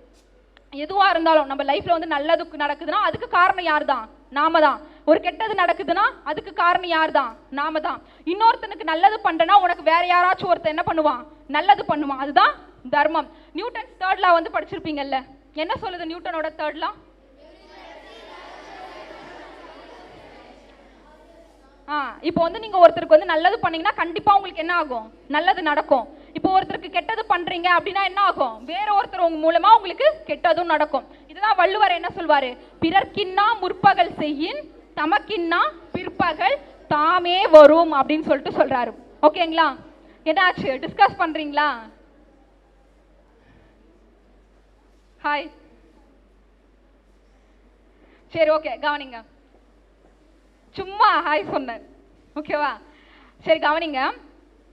எதுவாக இருந்தாலும் நம்ம லைஃப்பில் வந்து நல்லதுக்கு நடக்குதுன்னா அதுக்கு காரணம் யார் தான், நாம தான். ஒரு கெட்டது நடக்குதுன்னா அதுக்கு காரணம் யார் தான், நாம தான். இன்னொருத்தனுக்கு நல்லது பண்ணுறேன்னா உனக்கு வேற யாராச்சும் ஒருத்தர் என்ன பண்ணுவான், நல்லது பண்ணுவான். அதுதான் தர்மம். நியூட்டன்ஸ் 3rd லா வந்து படிச்சிருப்பீங்கல்ல, என்ன சொல்லுது நியூட்டனோட 3rd லா? இப்போ வந்து நீங்கள் ஒருத்தருக்கு வந்து நல்லது பண்ணீங்கன்னா கண்டிப்பாக உங்களுக்கு என்ன ஆகும், நல்லது நடக்கும். இப்போ ஒருத்தருக்கு கெட்டது பண்ணுறீங்க அப்படின்னா என்ன ஆகும், வேற ஒருத்தர் உங்க மூலமாக உங்களுக்கு கெட்டதும் நடக்கும். இதுதான் வள்ளுவர் என்ன சொல்வார், பிறர்க்கின்னா முற்பகல் செய்யின் தமக்கின்னா பிற்பகல் தாமே வரும் அப்படின்னு சொல்லிட்டு சொல்கிறாரு. ஓகேங்களா, என்னாச்சு டிஸ்கஸ் பண்ணுறீங்களா? ஹாய், சரி ஓகே கவனிங்க, சும்மா ஹாய் சொன்னேன், ஓகேவா? சரி கவனிங்க,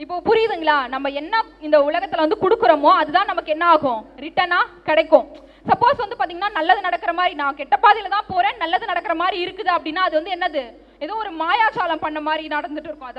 இப்போ புரியுதுங்களா? நம்ம என்ன இந்த உலகத்தில் வந்து கொடுக்குறோமோ அதுதான் நமக்கு என்ன ஆகும், ரிட்டனாக கிடைக்கும். சப்போஸ் வந்து பார்த்தீங்கன்னா நல்லது நடக்கிற மாதிரி, நான் கெட்ட பாதையில் தான் போகிறேன், நல்லது நடக்கிற மாதிரி இருக்குது அப்படின்னா அது வந்து என்னது, ஏதோ ஒரு மாயாச்சாலம் பண்ண மாதிரி நடந்துட்டு இருக்கும்.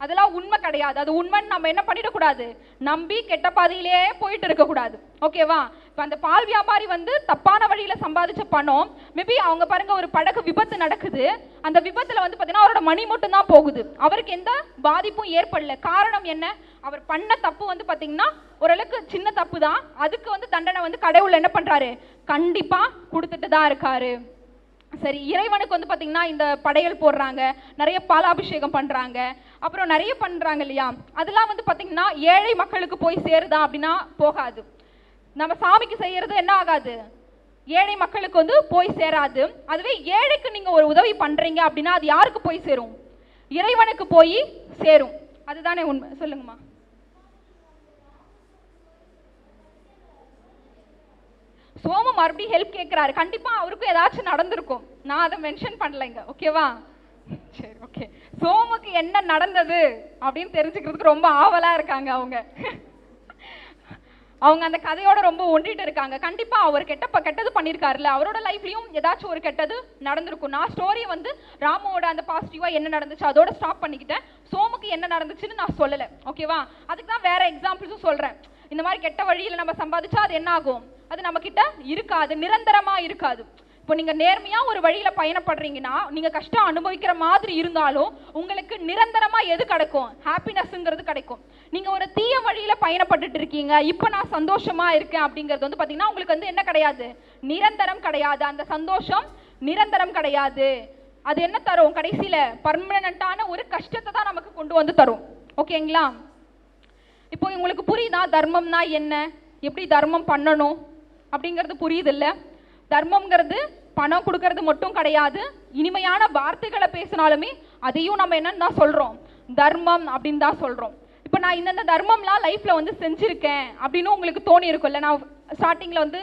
அதெல்லாம் உண்மை கிடையாது. அது உண்மைன்னு நம்ம என்ன பண்ணிடக்கூடாது, நம்பி கெட்ட பாதையிலே போயிட்டு இருக்கக்கூடாது. ஓகேவா? இப்போ அந்த பால் வியாபாரி வந்து தப்பான வழியில் சம்பாதிச்ச பணம், மேபி அவங்க பாருங்க ஒரு படகு விபத்து நடக்குது, அந்த விபத்தில் வந்து பார்த்தீங்கன்னா அவரோட மணி மட்டும் தான் போகுது, அவருக்கு எந்த பாதிப்பும் ஏற்படல. காரணம் என்ன, அவர் பண்ண தப்பு வந்து பார்த்தீங்கன்னா ஓரளவுக்கு சின்ன தப்பு தான், அதுக்கு வந்து தண்டனை வந்து கடவுள் என்ன பண்ணுறாரு, கண்டிப்பாக கொடுத்துட்டு தான் இருக்காரு. சரி, இறைவனுக்கு வந்து பார்த்தீங்கன்னா இந்த படையல் போடுறாங்க, நிறைய பாலாபிஷேகம் பண்ணுறாங்க, அப்புறம் நிறைய பண்ணுறாங்க இல்லையா? அதெல்லாம் வந்து பார்த்தீங்கன்னா ஏழை மக்களுக்கு போய் சேருதா அப்படின்னா போகாது. நம்ம சாமிக்கு செய்யறது என்ன ஆகாது, ஏழை மக்களுக்கு வந்து போய் சேராது. அதுவே ஏழைக்கு நீங்கள் ஒரு உதவி பண்ணுறீங்க அப்படின்னா அது யாருக்கு போய் சேரும், இறைவனுக்கு போய் சேரும். அதுதானே உண்மை, சொல்லுங்கம்மா. சோமு மறுபடியும் ஹெல்ப் கேட்குறாரு, கண்டிப்பாக அவருக்கும் ஏதாச்சும் நடந்திருக்கும், நான் அதை மென்ஷன் பண்ணலைங்க. ஓகேவா? சரி ஓகே, சோமுக்கு என்ன நடந்தது அப்படின்னு தெரிஞ்சுக்கிறதுக்கு ரொம்ப ஆவலாக இருக்காங்க அவங்க அந்த கதையோட ரொம்ப ஒன்றிட்டு இருக்காங்க. கண்டிப்பாக அவர் கெட்டது பண்ணியிருக்காருல்ல, அவரோட லைஃப்லையும் ஏதாச்சும் ஒரு கெட்டது நடந்திருக்கும். நான் ஸ்டோரியை வந்து ராமுவோட அந்த பாசிட்டிவாக என்ன நடந்துச்சு அதோட ஸ்டாப் பண்ணிக்கிட்டேன், சோமுக்கு என்ன நடந்துச்சுன்னு நான் சொல்லலை. ஓகேவா? அதுக்கு தான் வேற எக்ஸாம்பிள்ஸும் சொல்கிறேன். இந்த மாதிரி கெட்ட வழியில் நம்ம சம்பாதிச்சா அது என்ன ஆகும், அது நம்ம கிட்ட இருக்காது, நிரந்தரமா இருக்காது. இப்போ நீங்க நேர்மையா ஒரு வழியில பயணப்படுறீங்கன்னா நீங்க கஷ்டம் அனுபவிக்கிற மாதிரி இருந்தாலும் உங்களுக்கு நிரந்தரமா எது கிடைக்கும், ஹாப்பினஸ்ங்கிறது கிடைக்கும். நீங்க ஒரு தீய வழியில பயணப்பட்டுட்டு இருக்கீங்க, இப்போ நான் சந்தோஷமா இருக்கேன் அப்படிங்கிறது வந்து பாத்தீங்கன்னா உங்களுக்கு வந்து என்ன கிடையாது, நிரந்தரம் கிடையாது. அந்த சந்தோஷம் நிரந்தரம் கிடையாது. அது என்ன தரும், கடைசியில பர்மனண்டான ஒரு கஷ்டத்தை தான் நமக்கு கொண்டு வந்து தரும். ஓகேங்களா? இப்போ உங்களுக்கு புரியுதா தர்மம்னா என்ன, எப்படி தர்மம் பண்ணணும் அப்படிங்கிறது புரியுது இல்லை? தர்மம்ங்கிறது பணம் கொடுக்கறது மட்டும் கிடையாது, இனிமையான வார்த்தைகளை பேசினாலுமே அதையும் நம்ம என்னன்னு தான் சொல்கிறோம், தர்மம் அப்படின்னு தான் சொல்கிறோம். இப்போ நான் இந்தந்த தர்மம்லாம் லைஃப்பில் வந்து செஞ்சுருக்கேன் அப்படின்னு உங்களுக்கு தோணி இருக்கும்ல, நான் ஸ்டார்டிங்கில் வந்து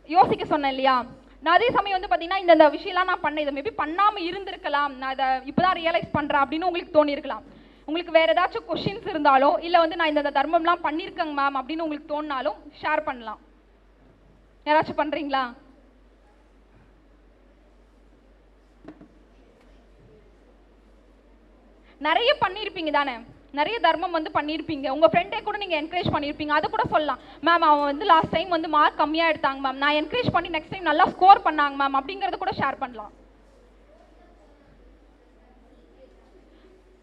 யோசிக்க சொன்னேன் இல்லையா? நான் அதே சமயம் வந்து பார்த்தீங்கன்னா இந்த விஷயம்லாம் நான் பண்ணேன், இதை மேபி பண்ணாமல் இருந்திருக்கலாம், நான் இதை இப்போ தான் ரியலைஸ் பண்ணுறேன் அப்படின்னு உங்களுக்கு தோணி இருக்கலாம். உங்களுக்கு வேறு ஏதாச்சும் கொஷின்ஸ் இருந்தாலோ இல்லை வந்து நான் இந்த தர்மம்லாம் பண்ணியிருக்கேங்க மேம் அப்படின்னு உங்களுக்கு தோணினாலும் ஷேர் பண்ணலாம். யாராச்சும் பண்ணுறீங்களா? நிறைய பண்ணியிருப்பீங்க தானே, நிறைய தர்மம் வந்து பண்ணியிருப்பீங்க. உங்கள் ஃப்ரெண்டே கூட நீங்கள் என்கரேஜ் பண்ணியிருப்பீங்க, அதை கூட சொல்லலாம். மேம் அவன் வந்து லாஸ்ட் டைம் வந்து மார்க் கம்மியாக எடுத்தாங்க மேம், நான் என்கரேஜ் பண்ணி நெக்ஸ்ட் டைம் நல்லா ஸ்கோர் பண்ணாங்க மேம் அப்படிங்கிறத கூட ஷேர் பண்ணலாம்.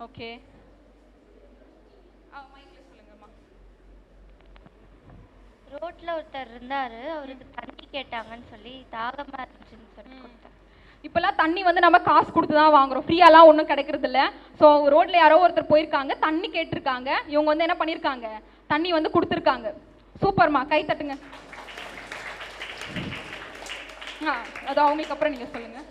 ஓகே, ரோட்ல ஒருத்தர் இருந்தாரு, அவருக்கு தண்ணி கேட்டாங்கன்னு சொல்லி தாகமா இருந்துச்சுன்னு சொல்லி கொடுத்தேன். இப்போல்லாம் தண்ணி வந்து நம்ம காசு கொடுத்து தான் வாங்குறோம், ஃப்ரீயாலாம் ஒன்றும் கிடைக்கிறது இல்லை. ஸோ ரோட்ல யாரோ ஒருத்தர் போயிருக்காங்க, தண்ணி கேட்டிருக்காங்க, இவங்க வந்து என்ன பண்ணியிருக்காங்க, தண்ணி வந்து கொடுத்துருக்காங்க. சூப்பர்மா, கை தட்டுங்க. அது அவங்களுக்கு அப்புறம் நீங்கள் சொல்லுங்கள்.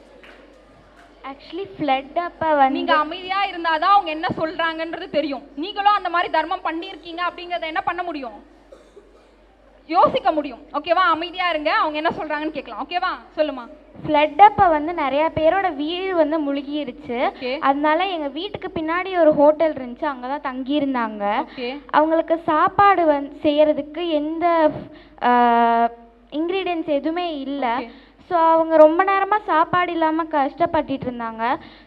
ஆக்சுவலி ஃப்ளட் அப்போ வந்து நீங்க அமைதியா இருந்தாதான் அவங்க என்ன சொல்றாங்கன்றது தெரியும். நீங்களும் அந்த மாதிரி தர்மம் பண்ணியிருக்கீங்க அப்படிங்கறத என்ன பண்ண முடியும், யோசிக்க முடியும். ஓகேவா, அமைதியா இருங்க, அவங்க என்ன சொல்றாங்கன்னு கேட்கலாம். ஓகேவா, சொல்லுமா. ஃப்ளட் அப்போ வந்து நிறைய பேரோட வீடு வந்து முழுகிருச்சு. அதனால எங்க வீட்டுக்கு பின்னாடி ஒரு ஹோட்டல் இருந்துச்சு, அங்கதான் தங்கி இருந்தாங்க. அவங்களுக்கு சாப்பாடு செய்யறதுக்கு எந்த இன்கிரீடியன்ஸ் எதுவுமே இல்லை. ஸோ அவங்க ரொம்ப நேரமாக சாப்பாடு இல்லாமல் கஷ்டப்பட்டுட்டு இருந்தாங்க.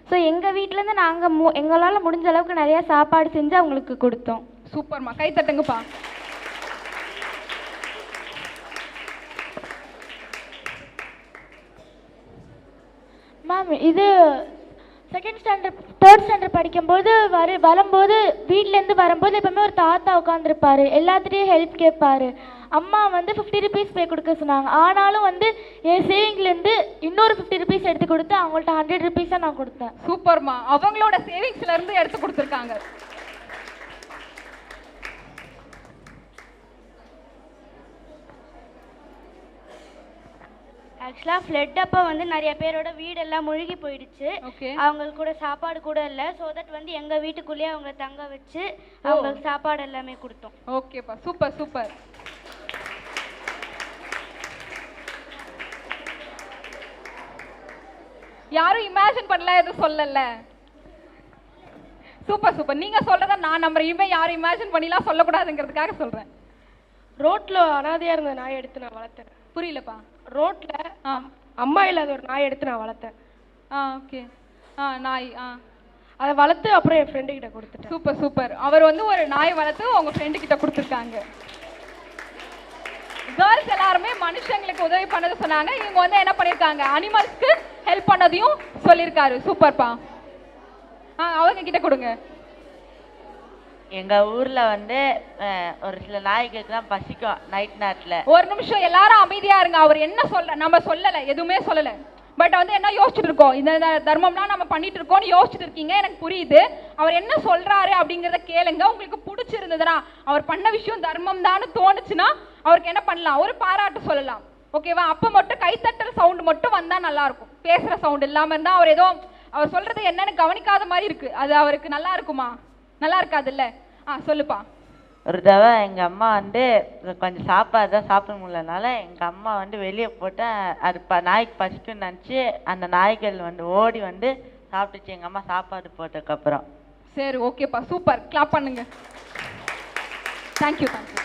ஸோ எங்கள் வீட்டிலேருந்து நாங்கள் எங்களால் முடிஞ்ச அளவுக்கு நிறையா சாப்பாடு செஞ்சு அவங்களுக்கு கொடுத்தோம். சூப்பர்மா, கை தட்டுங்கப்பா. மேம், இது செகண்ட் ஸ்டாண்டர்ட் தேர்ட் ஸ்டாண்டர்ட் படிக்கும்போது வரும்போது வீட்டிலேருந்து வரும்போது எப்பவுமே ஒரு தாத்தா உட்காந்துருப்பாரு, எல்லாத்துலேயும் ஹெல்ப் கேட்பாரு. அம்மா வந்து 50 rupees பே கொடுக்க சொன்னாங்க. ஆனாலும் வந்து என் சேவிங்லேருந்து இன்னொரு 50 rupees எடுத்து கொடுத்து அவங்கள்ட்ட 100 rupees நான் கொடுத்தேன். சூப்பர்மா, அவங்களோட சேவிங்ஸ்ல இருந்து எடுத்து கொடுத்துருக்காங்க. ஆக்சுவலாக ஃப்ளட் அப்போ வந்து நிறைய பேரோட வீடெல்லாம் முழுகி போயிடுச்சு. அவங்களுக்கு கூட சாப்பாடு கூட இல்லை. ஸோ தட் வந்து எங்கள் வீட்டுக்குள்ளேயே அவங்கள தங்க வச்சு அவங்களுக்கு சாப்பாடு எல்லாமே கொடுத்தோம். ஓகேப்பா, சூப்பர் சூப்பர். யாரும் இமேஜின் பண்ணல, எதுவும் சொல்லல. Super super. நீங்க சொல்றத நான் நம்புறேன். இனிமே யாரும் இமேஜின் பண்ணிலாம் சொல்லக்கூடாதுங்கிறதுக்காக சொல்றேன். ரோட்ல அனாதையா இருந்த நாயை எடுத்து நான் வளர்த்தேன். புரியலப்பா. ரோட்ல அம்மா இல்லாத ஒரு நாயை எடுத்து நான் வளர்த்தேன். ஓகே. நாய். அதை வளர்த்து அப்புறம் என் ஃப்ரெண்டு கிட்ட கொடுத்துட்டேன். Super super. அவர் வந்து ஒரு நாயை வளர்த்து உங்க ஃப்ரெண்டு கிட்ட கொடுத்துருக்காங்க. கேர்ள்ஸ் எல்லாருமே மனுஷங்களுக்கு உதவி பண்ணது சொன்னாங்க. இவங்க வந்து என்ன பண்ணிருக்காங்க, அனிமல்ஸ்க்கு ஹெல்ப் பண்ணதையும் சொல்லியிருக்காரு. சூப்பர்ப்பா. அவங்க கிட்ட கொடுங்க. எங்க ஊர்ல வந்து ஒரு சில நாய்களுக்குலாம் பசிக்கும் நைட் நேரத்துல. ஒரு நிமிஷம் எல்லாரும் அமைதியா இருங்க. அவர் என்ன சொல்ற, நம்ம சொல்லல, எதுவுமே சொல்லல. பட் வந்து என்ன யோசிச்சுட்டு இருக்கோம், இந்த தர்மம்லாம் நம்ம பண்ணிட்டு இருக்கோம்னு யோசிச்சுட்டு இருக்கீங்க, எனக்கு புரியுது. அவர் என்ன சொல்றாரு அப்படிங்கிறத கேளுங்க. உங்களுக்கு பிடிச்சிருந்ததுன்னா, அவர் பண்ண விஷயம் தர்மம் தான் தோணுச்சுன்னா அவருக்கு என்ன பண்ணலாம், ஒரு பாராட்டு சொல்லலாம். ஓகேவா, அப்ப மட்டும் கைத்தட்டல் சவுண்ட் மட்டும் வந்தா நல்லா இருக்கும். பேசுற சவுண்ட் இல்லாம இருந்தா அவர் ஏதோ அவர் சொல்றது என்னன்னு கவனிக்காத மாதிரி இருக்கு. அது அவருக்கு நல்லா இருக்குமா, நல்லா இருக்காது இல்ல. சொல்லுப்பா. ஒரு தடவை எங்க அம்மா வந்து கொஞ்சம் சாப்பாடு தான் சாப்பிட முடியலனால எங்க அம்மா வந்து வெளியே போட்டு அது நாய்க்கு பசிக்குன்னு நினச்சி அந்த நாய்கள் வந்து ஓடி வந்து சாப்பிட்டுச்சு எங்க அம்மா சாப்பாடு போட்டதுக்கு அப்புறம். சரி, ஓகேப்பா, சூப்பர். கிளாப் பண்ணுங்க. Thank you thank you.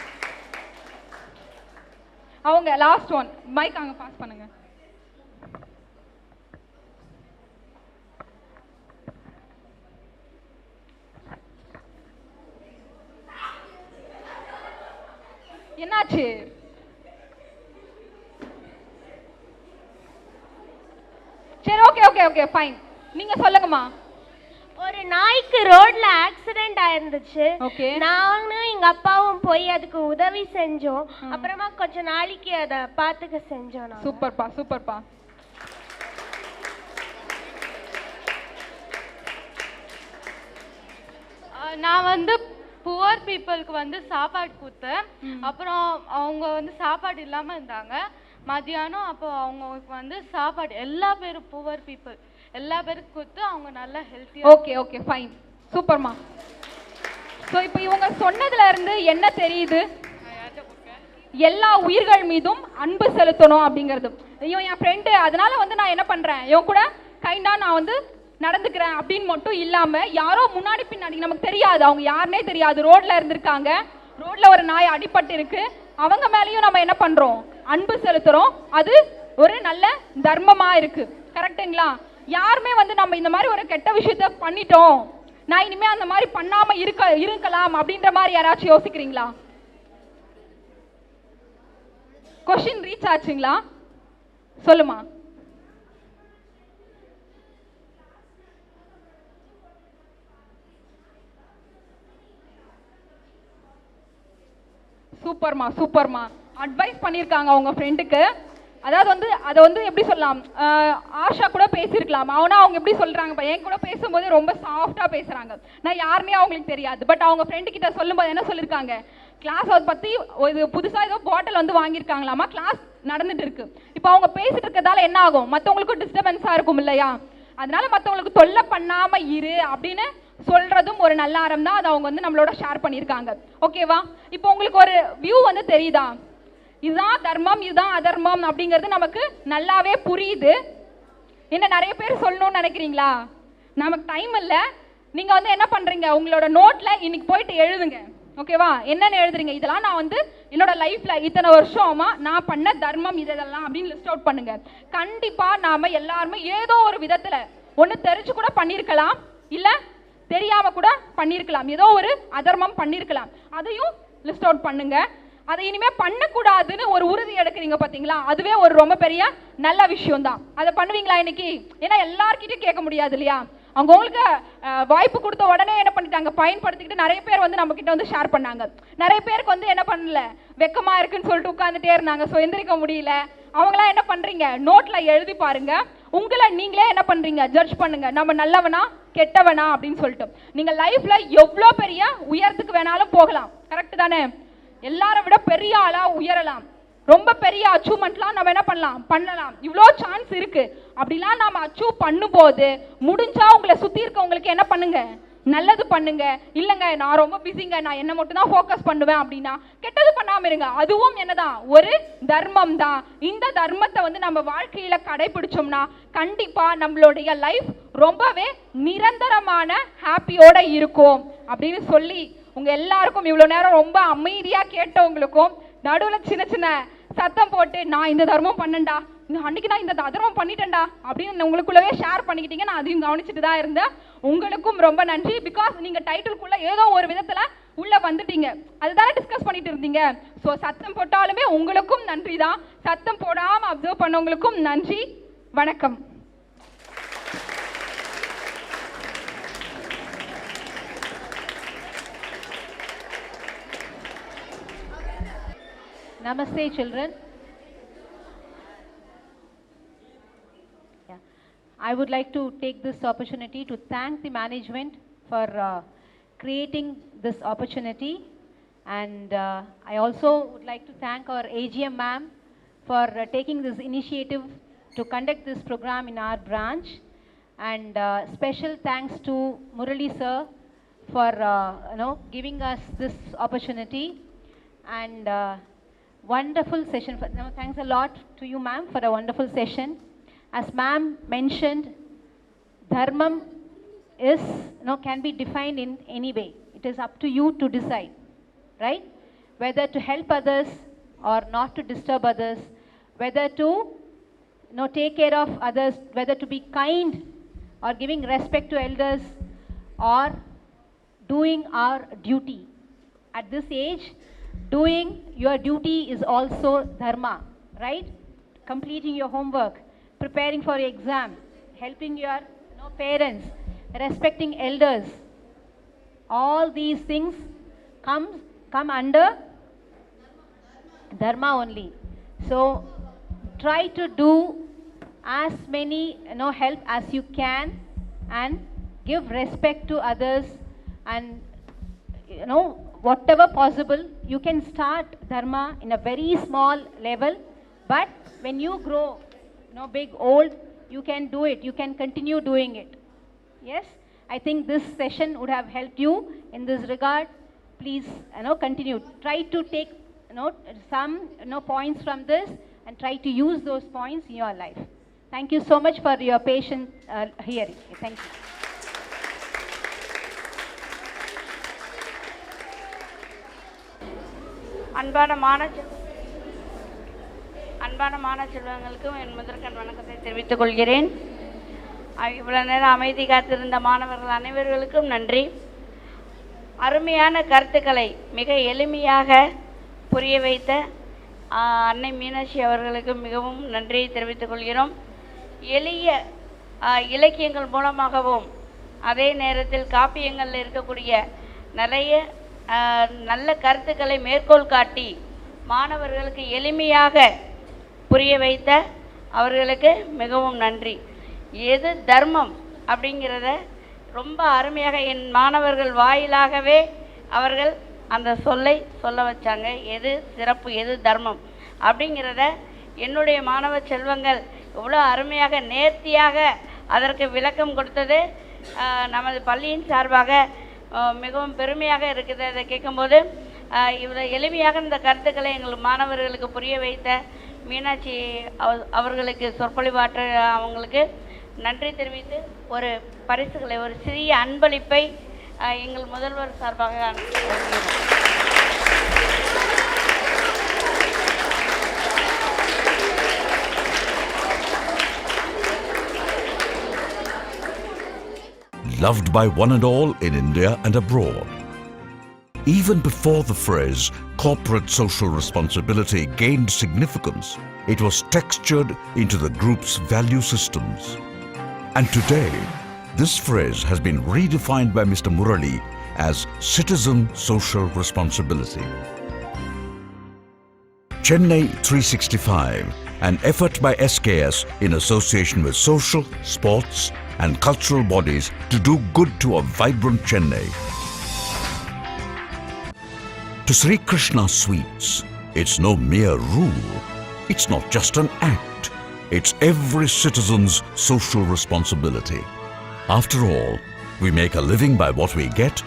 அவங்க லாஸ்ட் ஒன், மைக் அங்க பாஸ் பண்ணுங்க. என்னாச்சு? சரி, ஓகே ஓகே ஓகே ஃபைன். நீங்க சொல்லுங்கம்மா. ஒரு நாய்க்கு ரோட்ல ஆக்சிடென்ட் ஆயிருந்துச்சு. நானும் எங்க அப்பாவும் போய் அதுக்கு உதவி செஞ்சோம். அப்புறமா கொஞ்ச நாளைக்கு அதை பாத்துக்க செஞ்சோம். சூப்பர்ப்பா சூப்பர்ப்பா. நான் வந்து புவர் பீப்புளுக்கு வந்து சாப்பாடு கொடுத்தேன். அப்புறம் அவங்க வந்து சாப்பாடு இல்லாமல் இருந்தாங்க மதியானம். அப்போ அவங்களுக்கு வந்து சாப்பாடு எல்லா பேரும் புவர் பீப்புள் எல்லா பேருக்கும் கொடுத்து அவங்க நல்லா ஹெல்த்தியாக. ஓகே ஓகே ஃபைன், சூப்பர்மா. ஸோ இப்போ இவங்க சொன்னதுல இருந்து என்ன தெரியுது, எல்லா உயிர்கள் மீதும் அன்பு செலுத்தணும் அப்படிங்கிறது. இவன் என் ஃப்ரெண்டு, அதனால வந்து நான் என்ன பண்ணுறேன், இவன் கூட கைண்டா நான் வந்து நடந்துக்கிறேன் அப்படின்னு மட்டும் இல்லாம, யாரோ முன்னாடி பின்னாடி நமக்கு தெரியாது, அவங்க யாருன்னே தெரியாது, ரோட்ல இருந்திருக்காங்க, ரோட்ல ஒரு நாய் அடிபட்டு இருக்கு, அவங்க மேலேயும் நம்ம என்ன பண்றோம், அன்பு செலுத்துறோம். அது ஒரு நல்ல தர்மமா இருக்கு. கரெக்டுங்களா? யாருமே வந்து நம்ம இந்த மாதிரி ஒரு கெட்ட விஷயத்த பண்ணிட்டோம், நான் இனிமே அந்த மாதிரி பண்ணாம இருக்கலாம் அப்படின்ற மாதிரி யாராச்சும் யோசிக்கிறீங்களா? கொஸ்டின் ரீச் ஆச்சுங்களா? சொல்லுமா. சூப்பர்மா சூப்பர்மா. அட்வைஸ் பண்ணியிருக்காங்க அவங்க ஃப்ரெண்டுக்கு. அதாவது வந்து அதை வந்து எப்படி சொல்லலாம், ஆஷா கூட பேசியிருக்கலாம். ஆனால் அவங்க எப்படி சொல்கிறாங்க, என் கூட பேசும்போது ரொம்ப சாஃப்டாக பேசுகிறாங்க. நான் யாருன்னே அவங்களுக்கு தெரியாது. பட் அவங்க ஃப்ரெண்டு கிட்ட சொல்லும்போது என்ன சொல்லியிருக்காங்க, கிளாஸ் அதை பற்றி இது புதுசாக ஏதோ பாட்டில் வந்து வாங்கியிருக்காங்களாமா, கிளாஸ் நடந்துட்டு இருக்கு. இப்போ அவங்க பேசிட்டு இருக்கிறதால என்ன ஆகும், மற்றவங்களுக்கும் டிஸ்டர்பன்ஸாக இருக்கும் இல்லையா? அதனால மற்றவங்களுக்கு தொல்லை பண்ணாமல் இரு அப்படின்னு சொல்கிறதும் ஒரு நல்ல அறம் தான். அதை அவங்க வந்து நம்மளோட ஷேர் பண்ணியிருக்காங்க. ஓகேவா? இப்போ உங்களுக்கு ஒரு வியூ வந்து தெரியுதா? இதுதான் தர்மம், இதுதான் அதர்மம் அப்படிங்கிறது நமக்கு நல்லாவே புரியுது. என்ன நிறைய பேர் சொல்லணும்னு நினைக்கிறீங்களா? நமக்கு டைம் இல்லை. நீங்கள் வந்து என்ன பண்ணுறீங்க, உங்களோட நோட்டில் இன்னைக்கு போயிட்டு எழுதுங்க. ஓகேவா? என்னென்னு எழுதுறீங்க, இதெல்லாம் நான் வந்து என்னோட லைஃப்பில் இத்தனை வருஷமா நான் பண்ண தர்மம் இதெல்லாம் அப்படின்னு லிஸ்ட் அவுட் பண்ணுங்க. கண்டிப்பாக நாம் எல்லாருமே ஏதோ ஒரு விதத்தில் ஒன்று தெரிஞ்சு கூட பண்ணியிருக்கலாம், இல்லை தெரியாமல் கூட பண்ணியிருக்கலாம், ஏதோ ஒரு அதர்மம் பண்ணியிருக்கலாம். அதையும் லிஸ்ட் அவுட் பண்ணுங்க. அதை இனிமேல் பண்ணக்கூடாதுன்னு ஒரு உறுதி எடுக்கிறீங்க பார்த்தீங்களா, அதுவே ஒரு ரொம்ப பெரிய நல்ல விஷயம் தான். அதை பண்ணுவீங்களா இன்னைக்கு? ஏன்னா எல்லார்கிட்டையும் கேட்க முடியாது இல்லையா? அவங்களுக்கு வாய்ப்பு கொடுத்த உடனே என்ன பண்ணிட்டாங்க, பயன்படுத்திக்கிட்டு நிறைய பேர் வந்து நம்ம கிட்ட வந்து ஷேர் பண்ணாங்க. நிறைய பேருக்கு வந்து என்ன பண்ணல, வெக்கமா இருக்குன்னு சொல்லிட்டு உட்காந்துட்டே இருந்தாங்க, ஸோ எந்திரிக்க முடியல. அவங்களாம் என்ன பண்றீங்க, நோட்ல எழுதி பாருங்க. உங்களை நீங்களே என்ன பண்றீங்க, ஜட்ஜ் பண்ணுங்க, நம்ம நல்லவனா கெட்டவனா அப்படின்னு சொல்லிட்டு. நீங்க லைஃப்ல எவ்வளோ பெரிய உயரத்துக்கு வேணாலும் போகலாம், கரெக்ட் தானே? எல்லாரை விட பெரிய ஆளா உயரலாம், ரொம்ப பெரிய அச்சீவ்மெண்ட்லாம் நம்ம என்ன பண்ணலாம், இவ்வளோ சான்ஸ் இருக்கு. அப்படிலாம் நம்ம அச்சீவ் பண்ணும்போது முடிஞ்சா உங்களை சுற்றி இருக்கவங்களுக்கு என்ன பண்ணுங்க, நல்லது பண்ணுங்க. இல்லைங்க நான் ரொம்ப பிஸிங்க, நான் என்ன மட்டும் தான் ஃபோக்கஸ் பண்ணுவேன் அப்படின்னா கெட்டது பண்ணாமல் இருங்க. அதுவும் என்னதான், ஒரு தர்மம் தான். இந்த தர்மத்தை வந்து நம்ம வாழ்க்கையில கடைபிடிச்சோம்னா கண்டிப்பா நம்மளுடைய லைஃப் ரொம்பவே நிரந்தரமான ஹாப்பியோட இருக்கும் அப்படின்னு சொல்லி உங்க எல்லாருக்கும் இவ்வளோ நேரம் ரொம்ப அமைதியா கேட்டவங்களுக்கும் நடுவில் சின்ன சின்ன சத்தம் போட்டு நான் இந்த தர்மம் பண்ணேன்டா, அன்னைக்கு நான் இந்த அதர்மம் பண்ணிட்டேன்டா அப்படின்னு உங்களுக்குள்ளவே ஷேர் பண்ணிக்கிட்டீங்க. நான் அதையும் கவனிச்சுட்டு தான் இருந்தேன். உங்களுக்கும் ரொம்ப நன்றி. பிகாஸ் நீங்க டைட்டிலுக்குள்ள ஏதோ ஒரு விதத்துல உள்ள வந்துட்டீங்க, அதுதானே டிஸ்கஸ் பண்ணிட்டு இருந்தீங்க. ஸோ சத்தம் போட்டாலுமே உங்களுக்கும் நன்றி தான், சத்தம் போடாம அப்சர்வ் பண்ணவங்களுக்கும் நன்றி. வணக்கம். Namaste, children. I would like to take this opportunity to thank the management for creating this opportunity, and I also would like to thank our AGM ma'am for taking this initiative to conduct this program in our branch, and special thanks to Murali sir for giving us this opportunity, and wonderful session. Thanks a lot to you ma'am for a wonderful session. As ma'am mentioned, dharmam is can be defined in any way. It is up to you to decide, right? Whether to help others or not to disturb others, whether to take care of others, whether to be kind or giving respect to elders, or doing our duty. At this age, doing your duty is also dharma, right? Completing your homework, preparing for your exam, helping your parents, respecting elders, all these things come under dharma only. So try to do as many help as you can, and give respect to others, and whatever possible, you can start dharma in a very small level, but when you grow big, old, you can do it, you can continue doing it. Yes, I think this session would have helped you in this regard. Please continue, try to take some points from this and try to use those points in your life. Thank you so much for your patient hearing. Thank you. அன்பான மாணவ செல்வங்களுக்கும் என் முதற்கண் வணக்கத்தை தெரிவித்துக் கொள்கிறேன். இவ்வளவு நேரம் அமைதி காத்திருந்த மாணவர்கள் அனைவர்களுக்கும் நன்றி. அருமையான கருத்துக்களை மிக எளிமையாக புரிய வைத்த அன்னை மீனாட்சி அவர்களுக்கு மிகவும் நன்றியை தெரிவித்துக் கொள்கிறோம். எளிய இலக்கியங்கள் மூலமாகவும் அதே நேரத்தில் காப்பியங்களில் இருக்கக்கூடிய நிறைய நல்ல கருத்துக்களை மேற்கோள் காட்டி மாணவர்களுக்கு எளிமையாக புரிய வைத்த அவர்களுக்கு மிகவும் நன்றி. எது தர்மம் அப்படிங்கிறத ரொம்ப அருமையாக என் மாணவர்கள் வாயிலாகவே அவர்கள் அந்த சொல்லை சொல்ல வச்சாங்க. எது சிறப்பு, எது தர்மம் அப்படிங்கிறத என்னுடைய மாணவ செல்வங்கள் எவ்வளோ அருமையாக நேர்த்தியாக அதற்கு விளக்கம் கொடுத்தது நமது பள்ளியின் சார்பாக மிகவும் பெருமையாக இருக்குது. அதை கேட்கும்போது இவ்வளோ எளிமையாக இந்த கருத்துக்களை எங்கள் மாணவர்களுக்கு புரிய வைத்த மீனாட்சி அவர்களுக்கு சொற்பொழிவாற்ற அவங்களுக்கு நன்றி தெரிவித்து ஒரு பரிசுகளை, ஒரு சிறிய அன்பளிப்பை எங்கள் முதல்வர் சார்பாக loved by one and all in India and abroad. Even before the phrase corporate social responsibility gained significance, it was textured into the group's value systems. And today, this phrase has been redefined by Mr. Murali as citizen social responsibility. Chennai 365, an effort by SKS in association with social, sports and cultural bodies to do good to a vibrant Chennai. To Sri Krishna Sweets, it's no mere rule. It's not just an act. It's every citizen's social responsibility. After all, we make a living by what we get,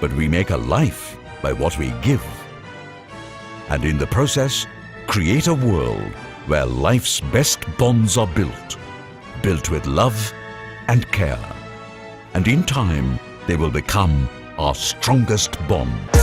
but we make a life by what we give. And in the process, create a world where life's best bonds are built with love and care. And in time, they will become our strongest bond.